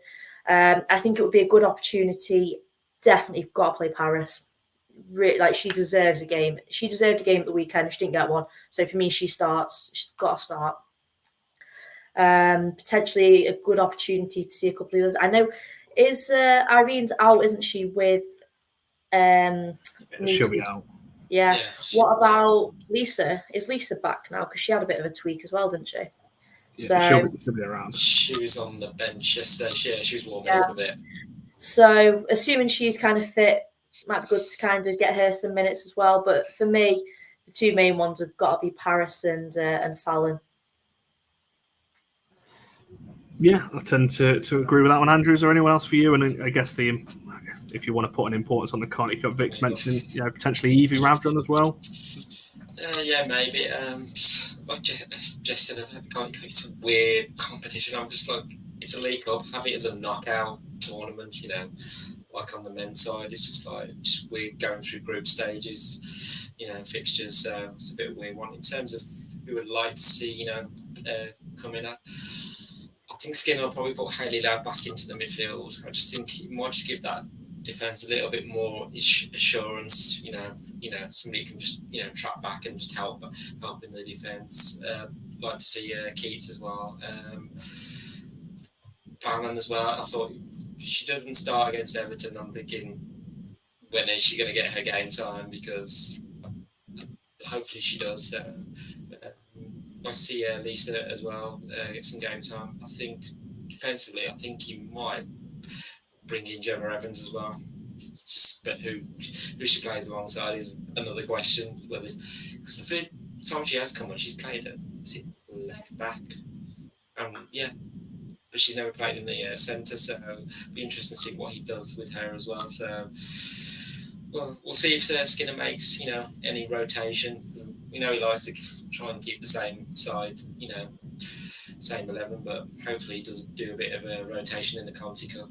I think it would be a good opportunity. Definitely got to play Paris. Really, like, she deserves a game. She deserved a game at the weekend. She didn't get one. So for me, she starts. She's got to start. Potentially a good opportunity to see a couple of others. I know Irene's out, isn't she? With she'll be out. Yeah. What about Lisa? Is Lisa back now? Because she had a bit of a tweak as well, didn't she? Yeah, so she'll be around. She was on the bench yesterday. She was warming up a bit. So assuming she's kind of fit, might be good to kind of get her some minutes as well. But for me, the two main ones have got to be Paris and Fallon. Yeah, I tend to agree with that one. Andrew, is there anyone else for you? And I guess if you want to put an importance on the Conte Cup, Vic's mentioned, potentially Evie Ravdon as well. Yeah, maybe. Just like Jess said, it's a weird competition. I'm just like, it's a League Cup. Have it as a knockout tournament, like on the men's side. It's just weird going through group stages, fixtures. It's a bit weird one in terms of who would like to see, come in. I think Skinner will probably put Hayley Loud back into the midfield. I just think he might just give that defence a little bit more assurance. Somebody can just track back and just help in the defence. Like to see Keats as well. Fallon as well. I thought if she doesn't start against Everton, I'm thinking, when is she going to get her game time? Because hopefully she does. Like to see Lisa as well get some game time. I think defensively, you might bring in Gemma Evans as well. It's just, but who she plays alongside is another question. Because the third time she has come on, she's played at left back. But she's never played in the centre, so it'll be interesting to see what he does with her as well. So, we'll see if Skinner makes any rotation. We know he likes to try and keep the same side, same 11, but hopefully he does do a bit of a rotation in the Conte Cup.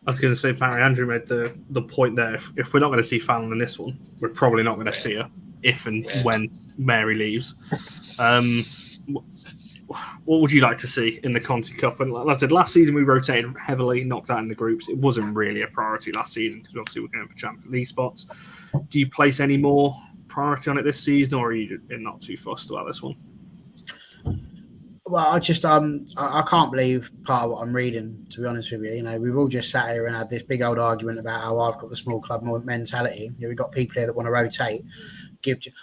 I was going to say, Barry, Andrew made the point there. If we're not going to see Fallon in this one, we're probably not going to see her if and when Mary leaves. What would you like to see in the Conte Cup? And like I said, last season we rotated heavily, knocked out in the groups. It wasn't really a priority last season because obviously we're going for Champions League spots. Do you place any more priority on it this season, or are you not too fussed about this one? Well, I just I can't believe part of what I'm reading, to be honest with you. You know, we've all just sat here and had this big old argument about how I've got the small club mentality. You know, we've got people here that want to rotate.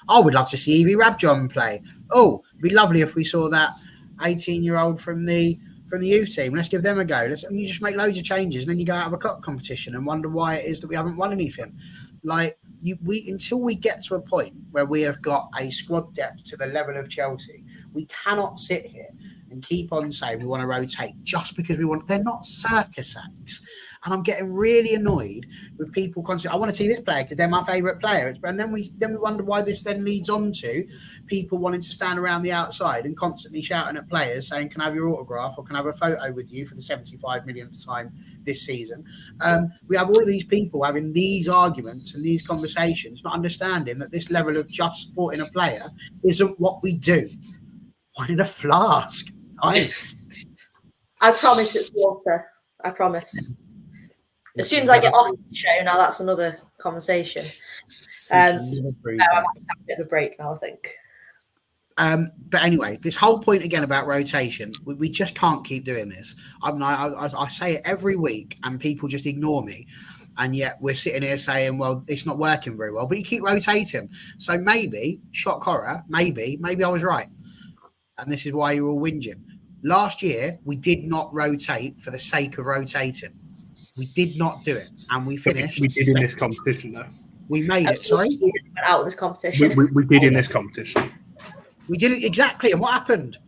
I would love to see Evie Rabjohn play. Oh, it'd be lovely if we saw that 18-year-old from the youth team. Let's give them a go. And you just make loads of changes, and then you go out of a cup competition and wonder why it is that we haven't won anything. Like until we get to a point where we have got a squad depth to the level of Chelsea, we cannot sit here and keep on saying we want to rotate just because we want. They're not circus acts. And I'm getting really annoyed with people constantly. I want to see this player because they're my favourite player. And then we wonder why this then leads on to people wanting to stand around the outside and constantly shouting at players saying, "Can I have your autograph or can I have a photo with you for the 75 millionth time this season?" We have all of these people having these arguments and these conversations, not understanding that this level of just supporting a player isn't what we do. I need a flask. Ice. I promise it's water. I promise. As soon as I get off the show, now that's another conversation. I'm having a bit of a break now, I think. But anyway, this whole point again about rotation, we just can't keep doing this. I say it every week and people just ignore me. And yet we're sitting here saying, well, it's not working very well, but you keep rotating. So maybe, shock horror, maybe I was right. And this is why you're all whinging. Last year, we did not rotate for the sake of rotating. We did not do it, and we finished. We did in this competition, though. We made it. Sorry, we went out of this competition. We did in this competition. We did it exactly. And what happened?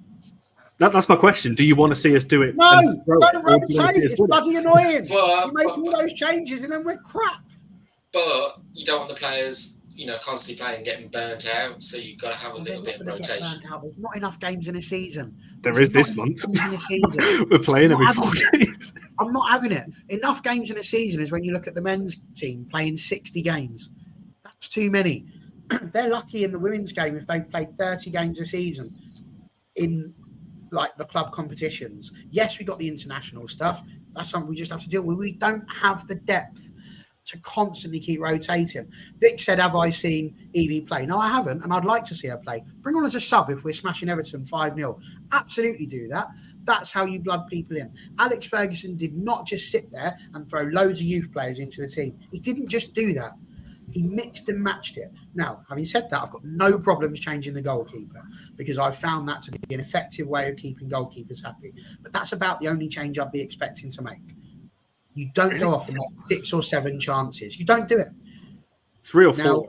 That's my question. Do you want to see us do it? No, don't rotate. It's bloody annoying. You make all those changes, and then we're crap. But you don't want the players, constantly playing, getting burnt out. So you've got to have a little bit of rotation. There's not enough games in a season. There is this month. We're playing every 4 games. I'm not having it. Enough games in a season is when you look at the men's team playing 60 games. That's too many. They're lucky in the women's game if they played 30 games a season in like the club competitions. Yes, we got the international stuff. That's something we just have to deal with. We don't have the depth to constantly keep rotating. Vic said, have I seen Evie play? No, I haven't, and I'd like to see her play. Bring her on as a sub if we're smashing Everton 5-0. Absolutely do that. That's how you blood people in. Alex Ferguson did not just sit there and throw loads of youth players into the team. He didn't just do that. He mixed and matched it. Now, having said that, I've got no problems changing the goalkeeper because I've found that to be an effective way of keeping goalkeepers happy. But that's about the only change I'd be expecting to make. You don't go off and make 6 or 7 chances. You don't do it. 3 or 4. Now,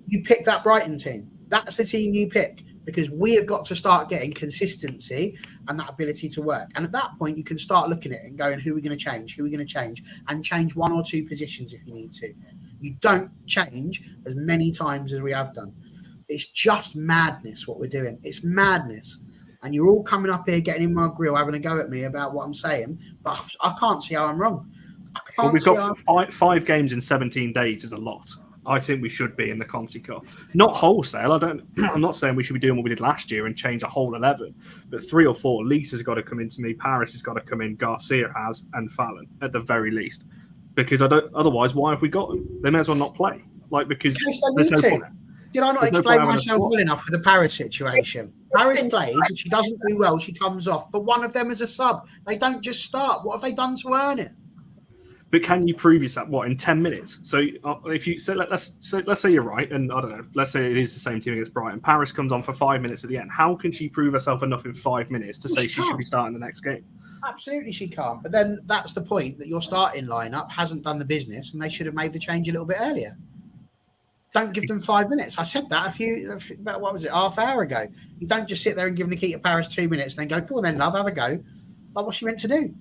you pick that Brighton team. That's the team you pick because we have got to start getting consistency and that ability to work. And at that point, you can start looking at it and going, who are we going to change? Who are we going to change? And change 1 or 2 positions if you need to. You don't change as many times as we have done. It's just madness what we're doing. It's madness. And you're all coming up here getting in my grill, having a go at me about what I'm saying, but I can't see how I'm wrong. We've got 5 games in 17 days is a lot. I think we should be in the Conte Cup. Not wholesale. I'm not saying we should be doing what we did last year and change a whole 11, but 3 or 4. Lisa's got to come into me. Paris has got to come in. Garcia has, and Fallon at the very least. Because otherwise, why have we got them? They may as well not play. Because there's no point. Did I not explain myself well enough for the Paris situation? Paris plays, if she doesn't do well, she comes off. But one of them is a sub. They don't just start. What have they done to earn it? But can you prove yourself in 10 minutes? So if you say let's say you're right, and I don't know, let's say it is the same team against Brighton. Paris comes on for 5 minutes at the end. How can she prove herself enough in 5 minutes to say she should be starting the next game? Absolutely, she can't. But then that's the point that your starting lineup hasn't done the business, and they should have made the change a little bit earlier. Don't give them 5 minutes. I said that about half hour ago. You don't just sit there and give Nikita Paris 2 minutes and then go, go on then, love, have a go. Like what's she meant to do?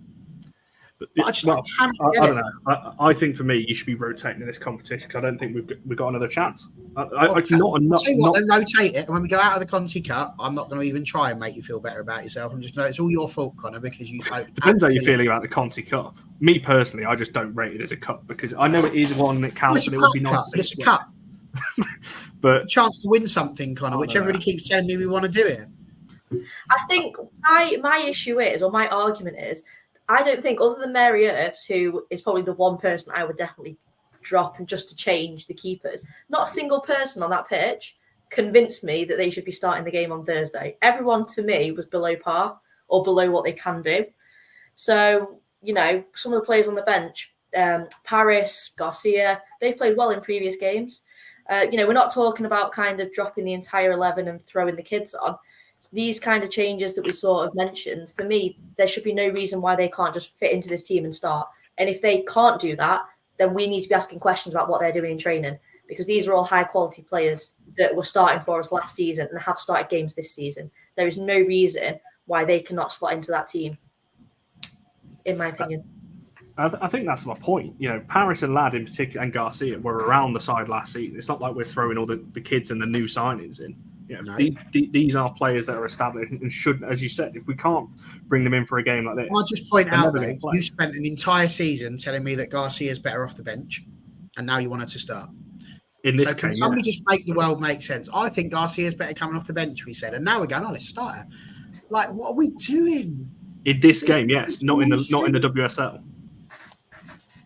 I don't know. I think for me, you should be rotating in this competition because I don't think we've got another chance. Then rotate it. And when we go out of the Conte Cup, I'm not going to even try and make you feel better about yourself. I'm just it's all your fault, Connor, because you. Depends how you're feeling about the Conte Cup. Me personally, I just don't rate it as a cup because I know it is one that counts, and it would be nice to It's see a it. cup. But A chance to win something, Connor, Oh, which no. everybody keeps telling me we want to do it. I think my issue is, or my argument is, I don't think, other than Mary Earps, who is probably the one person I would definitely drop and just to change the keepers, not a single person on that pitch convinced me that they should be starting the game on Thursday. Everyone to me was below par or below what they can do. So, you know, some of the players on the bench, Paris, Garcia, they've played well in previous games. You know, we're not talking about kind of dropping the entire 11 and throwing the kids on. These kind of changes that we sort of mentioned, for me, there should be no reason why they can't just fit into this team and start. And if they can't do that, then we need to be asking questions about what they're doing in training, because these are all high quality players that were starting for us last season and have started games this season. There is no reason why they cannot slot into that team, in my opinion. I think that's my point. You know, Paris and Ladd in particular and Garcia were around the side last season. It's not like we're throwing all the kids and the new signings in. You know, No. these are players that are established and should, as you said, if we can't bring them in for a game like this. I'll just point they're out, never though, gonna play. you spent an entire season telling me that Garcia's better off the bench, and now you want her to start. In this So can game, somebody yeah. just make the world make sense? I think Garcia's better coming off the bench, we said, and now we're going, oh, let's start her. Like, what are we doing? In this game, yes, not in the WSL.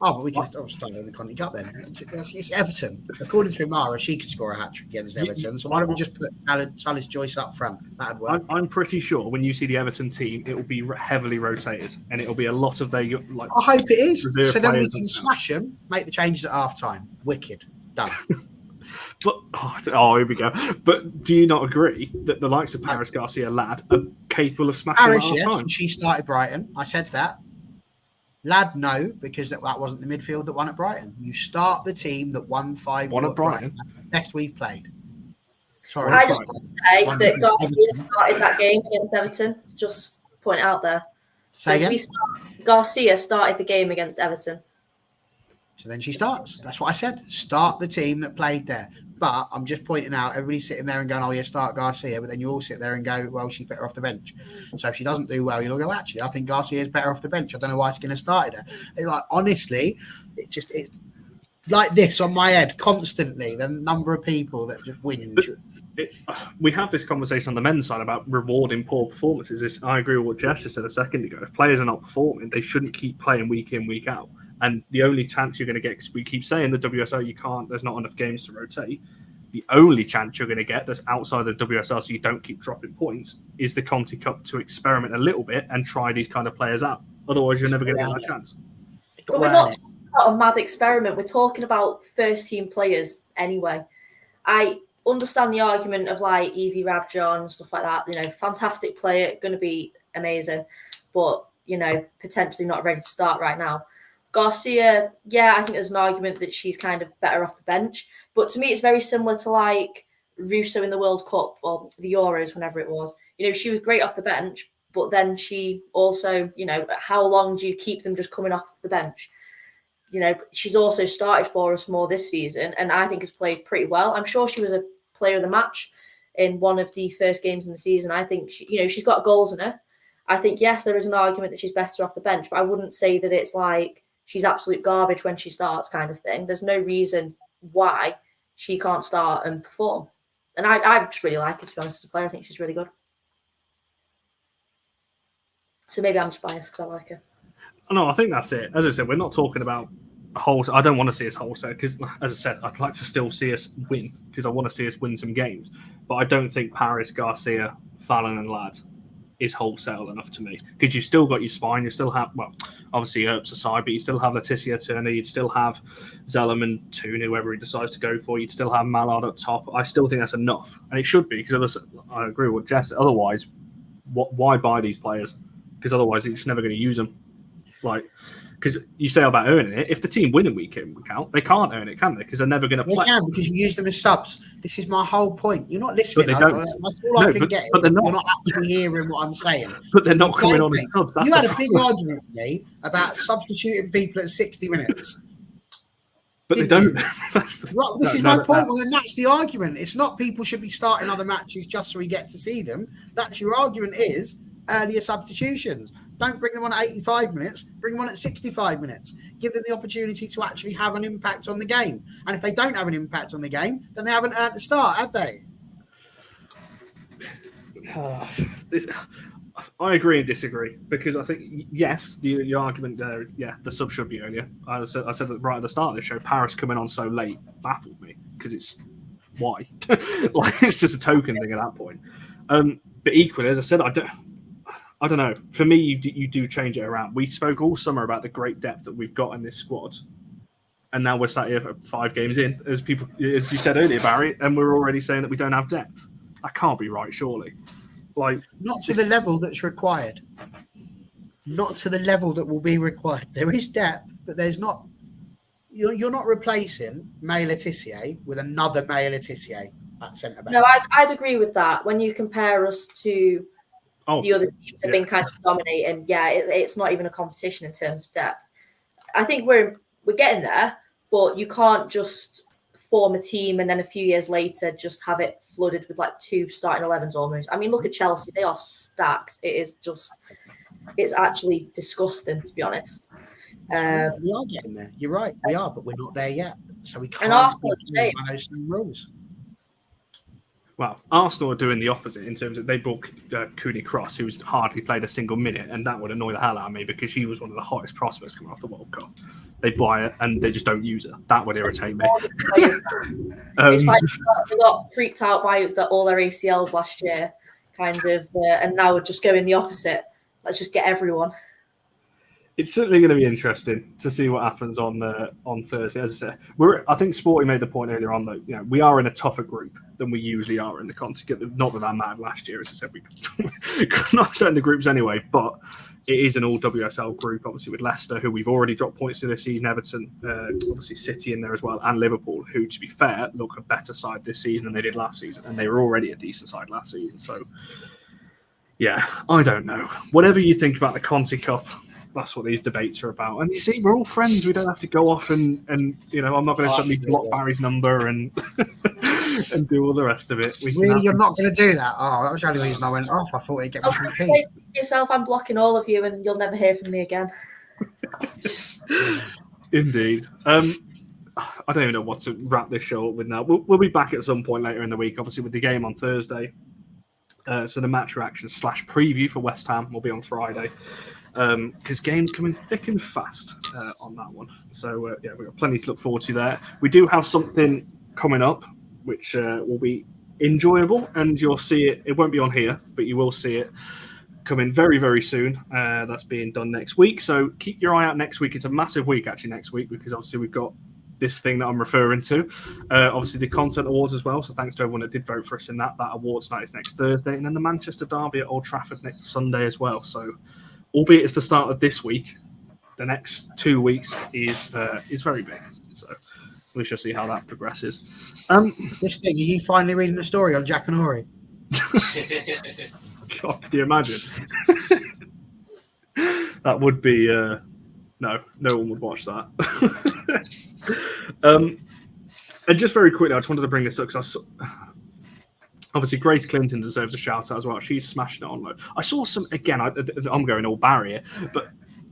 Oh, but we just start with the Conte Cup then. It's Everton. According to Imara, she could score a hat-trick against Everton. So why don't we just put Salvages Joyce up front? That'd work. I'm pretty sure when you see the Everton team, it will be heavily rotated, and it will be a lot of their like. I hope it is. reserve So then we players can and stuff. smash them, make the changes at half-time. Wicked. Done. But here we go. But do you not agree that the likes of Paris, Garcia, Ladd are capable of smashing Paris, at yes, half-time? and she started Brighton. I said that. Ladd, no, because that wasn't the midfield that won at Brighton. You start the team that won 5-0 Won at at Brighton? Brighton. That's the best we've played. Sorry. I just want to say One that against Garcia Everton. started that game against Everton. Just point it out there. Say again? Garcia started the game against Everton. So then she starts. That's what I said. Start the team that played there. But I'm just pointing out, everybody's sitting there and going, oh, yeah, start Garcia. But then you all sit there and go, well, she's better off the bench. So if she doesn't do well, you'll go, actually, I think Garcia is better off the bench. I don't know why Skinner started her. It's like, honestly, it's like this on my head constantly. The number of people that just whinge. We have this conversation on the men's side about rewarding poor performances. I agree with what Jess just said a second ago. If players are not performing, they shouldn't keep playing week in, week out. And the only chance you're going to get, because we keep saying the WSL, you can't, there's not enough games to rotate. The only chance you're going to get that's outside the WSL, so you don't keep dropping points, is the Conte Cup to experiment a little bit and try these kind of players out. Otherwise, you're never going to get that chance. But we're not talking about a mad experiment. We're talking about first-team players anyway. I understand the argument of like Evie Rabjon and stuff like that. You know, fantastic player, going to be amazing, but, you know, potentially not ready to start right now. Garcia, yeah, I think there's an argument that she's kind of better off the bench. But to me, it's very similar to like Russo in the World Cup or the Euros, whenever it was. You know, she was great off the bench, but then she also, you know, how long do you keep them just coming off the bench? You know, she's also started for us more this season, and I think has played pretty well. I'm sure she was a player of the match in one of the first games in the season. I think, she's got goals in her. I think, yes, there is an argument that she's better off the bench, but I wouldn't say that it's like she's absolute garbage when she starts kind of thing. There's no reason why she can't start and perform. And I just really like her, to be honest, as a player. I think she's really good. So maybe I'm just biased because I like her. No, I think that's it. As I said, we're not talking about wholesale. I don't want to see us wholesale because, as I said, I'd like to still see us win because I want to see us win some games. But I don't think Paris, Garcia, Fallon and Ladd is wholesale enough to me, because you've still got your spine. You still have, well, obviously Earps aside, but you still have Letitia Turner, you'd still have Zellum and Toone, whoever he decides to go for, you'd still have Mallard at top. I still think that's enough, and it should be, because I agree with Jess. Otherwise, why buy these players? Because otherwise you're just never going to use them. Like, because you say about earning it, if the team win a week in, week out, they can't earn it, can they? Because they're never going to play. They can, because you use them as subs. This is my whole point. You're not listening. But they don't. That's all I can get. But You're not actually hearing what I'm saying. But they're not coming on as subs. You had a big argument with me about substituting people at 60 minutes. But they don't. This is my point. Well, then that's the argument. It's not people should be starting other matches just so we get to see them. That's your argument is earlier substitutions. Don't bring them on at 85 minutes. Bring them on at 65 minutes. Give them the opportunity to actually have an impact on the game. And if they don't have an impact on the game, then they haven't earned the start, have they? I agree and disagree because I think, yes, the argument there, the sub should be earlier. I said that right at the start of the show, Paris coming on so late baffled me because it's why? Like, it's just a token thing at that point. But equally, as I said, I don't know. For me, you do change it around. We spoke all summer about the great depth that we've got in this squad. And now we're sat here for 5 games in, as you said earlier, Barry, and we're already saying that we don't have depth. That can't be right, surely. Like, not to the level that's required. Not to the level that will be required. There is depth, but there's not. You're not replacing May Letitia with another May Letitia at centre back. No, I'd agree with that. When you compare us to the other teams have been kind of dominating, it's not even a competition in terms of depth. I think we're getting there, but you can't just form a team and then a few years later just have it flooded with like 2 starting 11s almost. I mean, look at Chelsea; they are stacked. It's actually disgusting, to be honest. We are getting there. You're right, we are, but we're not there yet. So we can't those rules. Well, Arsenal are doing the opposite in terms of they brought Cooney Cross, who's hardly played a single minute, and that would annoy the hell out of me because she was one of the hottest prospects coming off the World Cup. They buy it and they just don't use her. That would irritate me. It's like they got freaked out by all their ACLs last year, kind of, and now we're just going the opposite. Let's just get everyone. It's certainly going to be interesting to see what happens on Thursday. As I said, I think Sporty made the point earlier on that we are in a tougher group than we usually are in the Conte Cup. Not that mattered last year, as I said, we could not out in the groups anyway. But it is an all WSL group, obviously with Leicester, who we've already dropped points to this season. Everton, obviously City in there as well, and Liverpool, who, to be fair, look a better side this season than they did last season, and they were already a decent side last season. So, yeah, I don't know. Whatever you think about the Conte Cup, that's what these debates are about. And you see, we're all friends. We don't have to go off and I'm not going to suddenly block Barry's number and and do all the rest of it. Really, you're not going to do that? Oh, that was the only reason I went off. I thought it'd get me some heat. Yourself, I'm blocking all of you, and you'll never hear from me again. Indeed. I don't even know what to wrap this show up with now. We'll be back at some point later in the week, obviously with the game on Thursday. So the match reaction / preview for West Ham will be on Friday. Because games coming thick and fast on that one. So, we've got plenty to look forward to there. We do have something coming up, which will be enjoyable, and you'll see it. It won't be on here, but you will see it coming very, very soon. That's being done next week. So keep your eye out next week. It's a massive week, actually, next week, because obviously we've got this thing that I'm referring to. Obviously, the Content Awards as well. So thanks to everyone that did vote for us in that. That awards night is next Thursday. And then the Manchester Derby at Old Trafford next Sunday as well. So, albeit it's the start of this week, the next 2 weeks is very big. So we shall see how that progresses. This thing, are you finally reading the story on Jack and Ori? God, can you imagine? That would be no one would watch that. And just very quickly, I just wanted to bring this up because obviously, Grace Clinton deserves a shout out as well. She's smashing it on low. I saw some, again, I'm going all barrier, but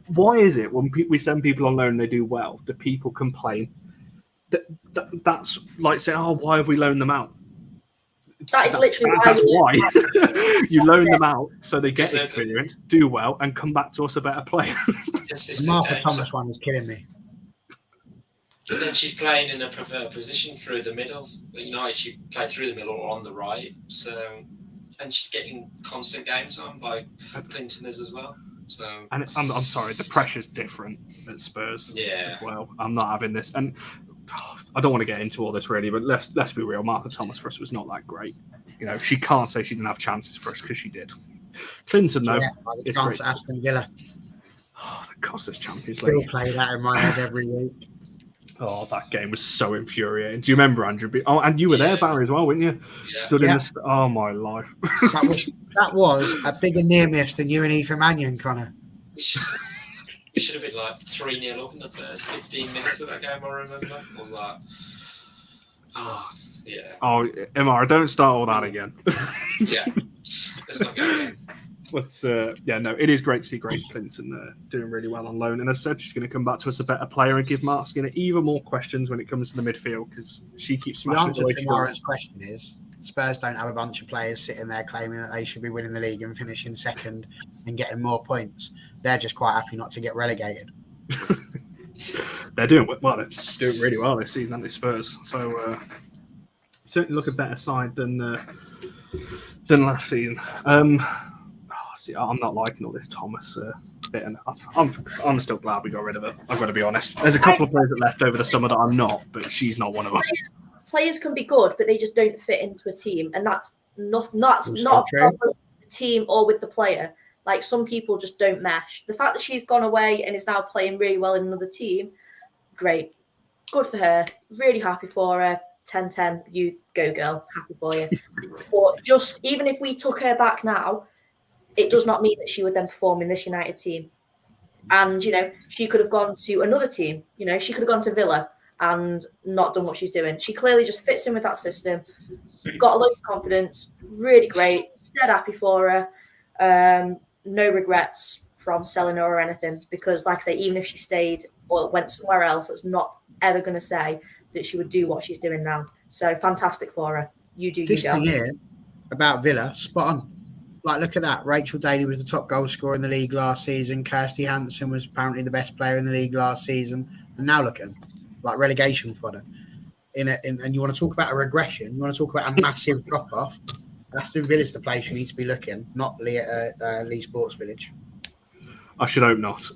why is it when we send people on loan and they do well, do people complain? That's like saying, oh, why have we loaned them out? That is literally why you loan them out so they get experience, do well, and come back to us a better player. The Martha Thomas one is killing me. But then she's playing in a preferred position through the middle. She played through the middle or on the right. So, and she's getting constant game time by Clinton as well. So, and I'm sorry, the pressure's different at Spurs. Yeah. Well, I'm not having this, and I don't want to get into all this really, but let's be real. Martha Thomas for us was not that great. She can't say she didn't have chances for us because she did. Clinton though, the chance at Aston Villa. Oh, that cost us Champions League. Still play that in my head every week. Oh, that game was so infuriating. Do you remember, Andrew? Oh, and you were there, Barry, as well, weren't you? Yeah. Stood in the... Oh, my life. That was a bigger near miss than you and Ethan Mannion, Connor. We should have been like 3-0 up in the first 15 minutes of that game, I remember. I was like, yeah. Oh, Emma, don't start all that again. Yeah. Let's not go again. But yeah, no, it is great to see Grace Clinton doing really well on loan. And as I said, she's going to come back to us a better player and give Mark Skinner even more questions when it comes to the midfield because she keeps The smashing answer the way to she Mara's does. question is Spurs don't have a bunch of players sitting there claiming that they should be winning the league and finishing second and getting more points. They're just quite happy not to get relegated. They're doing well. They're doing really well this season, aren't they, Spurs? So certainly look a better side than last season. See, I'm not liking all this Thomas bit, and I'm still glad we got rid of her. I've got to be honest. There's a couple of players that left over the summer that I'm not, but she's not one of them. Players can be good, but they just don't fit into a team, and that's not a problem with the team or with the player. Like some people just don't mesh. The fact that she's gone away and is now playing really well in another team, great, good for her. Really happy for her. 10-10, you go, girl. Happy for you. But just even if we took her back now, it does not mean that she would then perform in this United team. And, she could have gone to another team. She could have gone to Villa and not done what she's doing. She clearly just fits in with that system. Got a lot of confidence. Really great. Dead happy for her. No regrets from selling her or anything. Because, like I say, even if she stayed or went somewhere else, that's not ever going to say that she would do what she's doing now. So, fantastic for her. You do, This you go. thing here about Villa, spot on. Like, look at that. Rachel Daly was the top goal scorer in the league last season. Kirsty Hansen was apparently the best player in the league last season. And now look at them. Like relegation fodder. And you want to talk about a regression? You want to talk about a massive drop-off? Aston Villa's the place you need to be looking, not Lee Sports Village. I should hope not.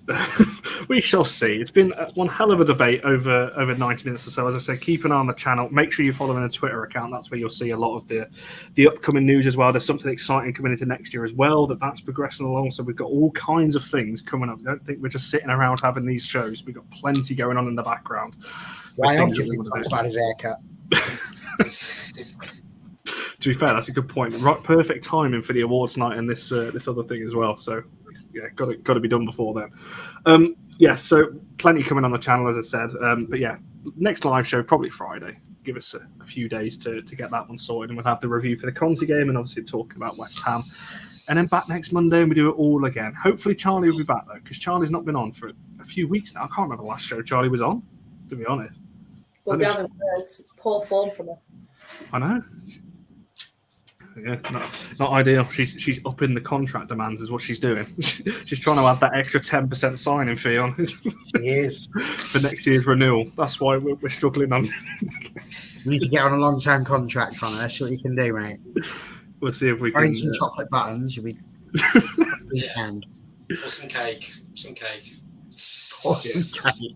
We shall see. It's been one hell of a debate over 90 minutes or so. As I said, keep an eye on the channel. Make sure you're following the Twitter account. That's where you'll see a lot of the upcoming news as well. There's something exciting coming into next year as well that's progressing along. So we've got all kinds of things coming up. I don't think we're just sitting around having these shows. We've got plenty going on in the background. Why else do you think Tom's had his haircut? To be fair, that's a good point. Right, perfect timing for the awards night and this other thing as well. So yeah, got to be done before then. Yeah, so plenty coming on the channel, as I said. But yeah, next live show probably Friday. Give us a few days to get that one sorted, and we'll have the review for the Conte game and obviously talking about West Ham. And then back next Monday and we do it all again. Hopefully Charlie will be back though, because Charlie's not been on for a few weeks now. I can't remember the last show Charlie was on, to be honest. Well, we haven't words. It's poor form from her. I know. Yeah, not ideal. She's upping the contract demands is what she's doing. She's trying to add that extra 10% signing fee on. She is. For next year's renewal. That's why we're struggling on. You need to get on a long-term contract, Connor. Let's see what you can do, mate. We'll see if we I can. need some chocolate buttons. You'll be hand. Or some cake.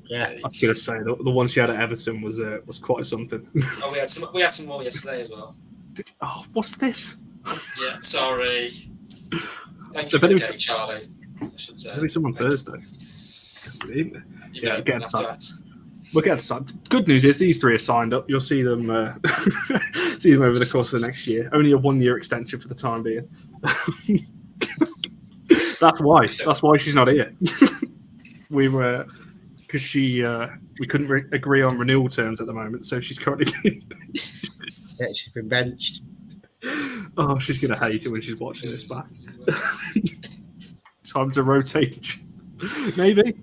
Yeah. I was going to say the one she had at Everton was quite something. Oh, we had some more yesterday as well. What's this? Yeah, sorry. Thank you for the cake, Charlie. I should say. Maybe someone Thursday. Yeah, get that. We'll get to that. Good news is these three are signed up. You'll see them see them over the course of the next year. Only a 1-year extension for the time being. That's why she's not here. We were because we couldn't agree on renewal terms at the moment, so she's currently. Yeah, she's been benched. Oh, she's going to hate it when she's watching this back. Time to rotate. Maybe.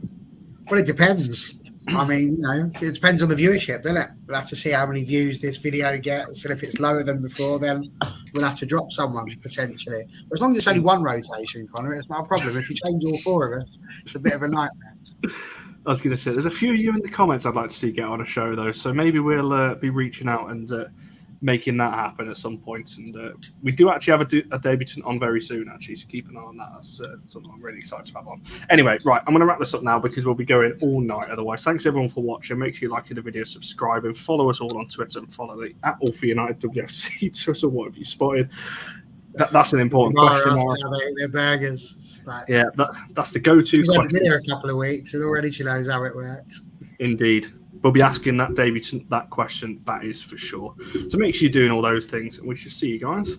Well, it depends. I mean, it depends on the viewership, doesn't it? We'll have to see how many views this video gets, and if it's lower than before, then we'll have to drop someone, potentially. But as long as it's only one rotation, Connor, it's not a problem. If you change all four of us, it's a bit of a nightmare. I was going to say, there's a few of you in the comments I'd like to see get on a show, though, so maybe we'll be reaching out and making that happen at some point. And we do actually have a debutant on very soon, actually, so keep an eye on that. That's something I'm really excited to have on. Anyway, right, I'm going to wrap this up now because we'll be going all night otherwise. Thanks, everyone, for watching. Make sure you like the video, subscribe, and follow us all on Twitter and follow the @allforunitedvids. So what have you spotted? That's an important question. They're burgers. Yeah, that's the go-to She's question. been here a couple of weeks, and already she knows how it works. Indeed. We'll be asking that debutant that question, that is for sure. So make sure you're doing all those things, and we shall see you guys.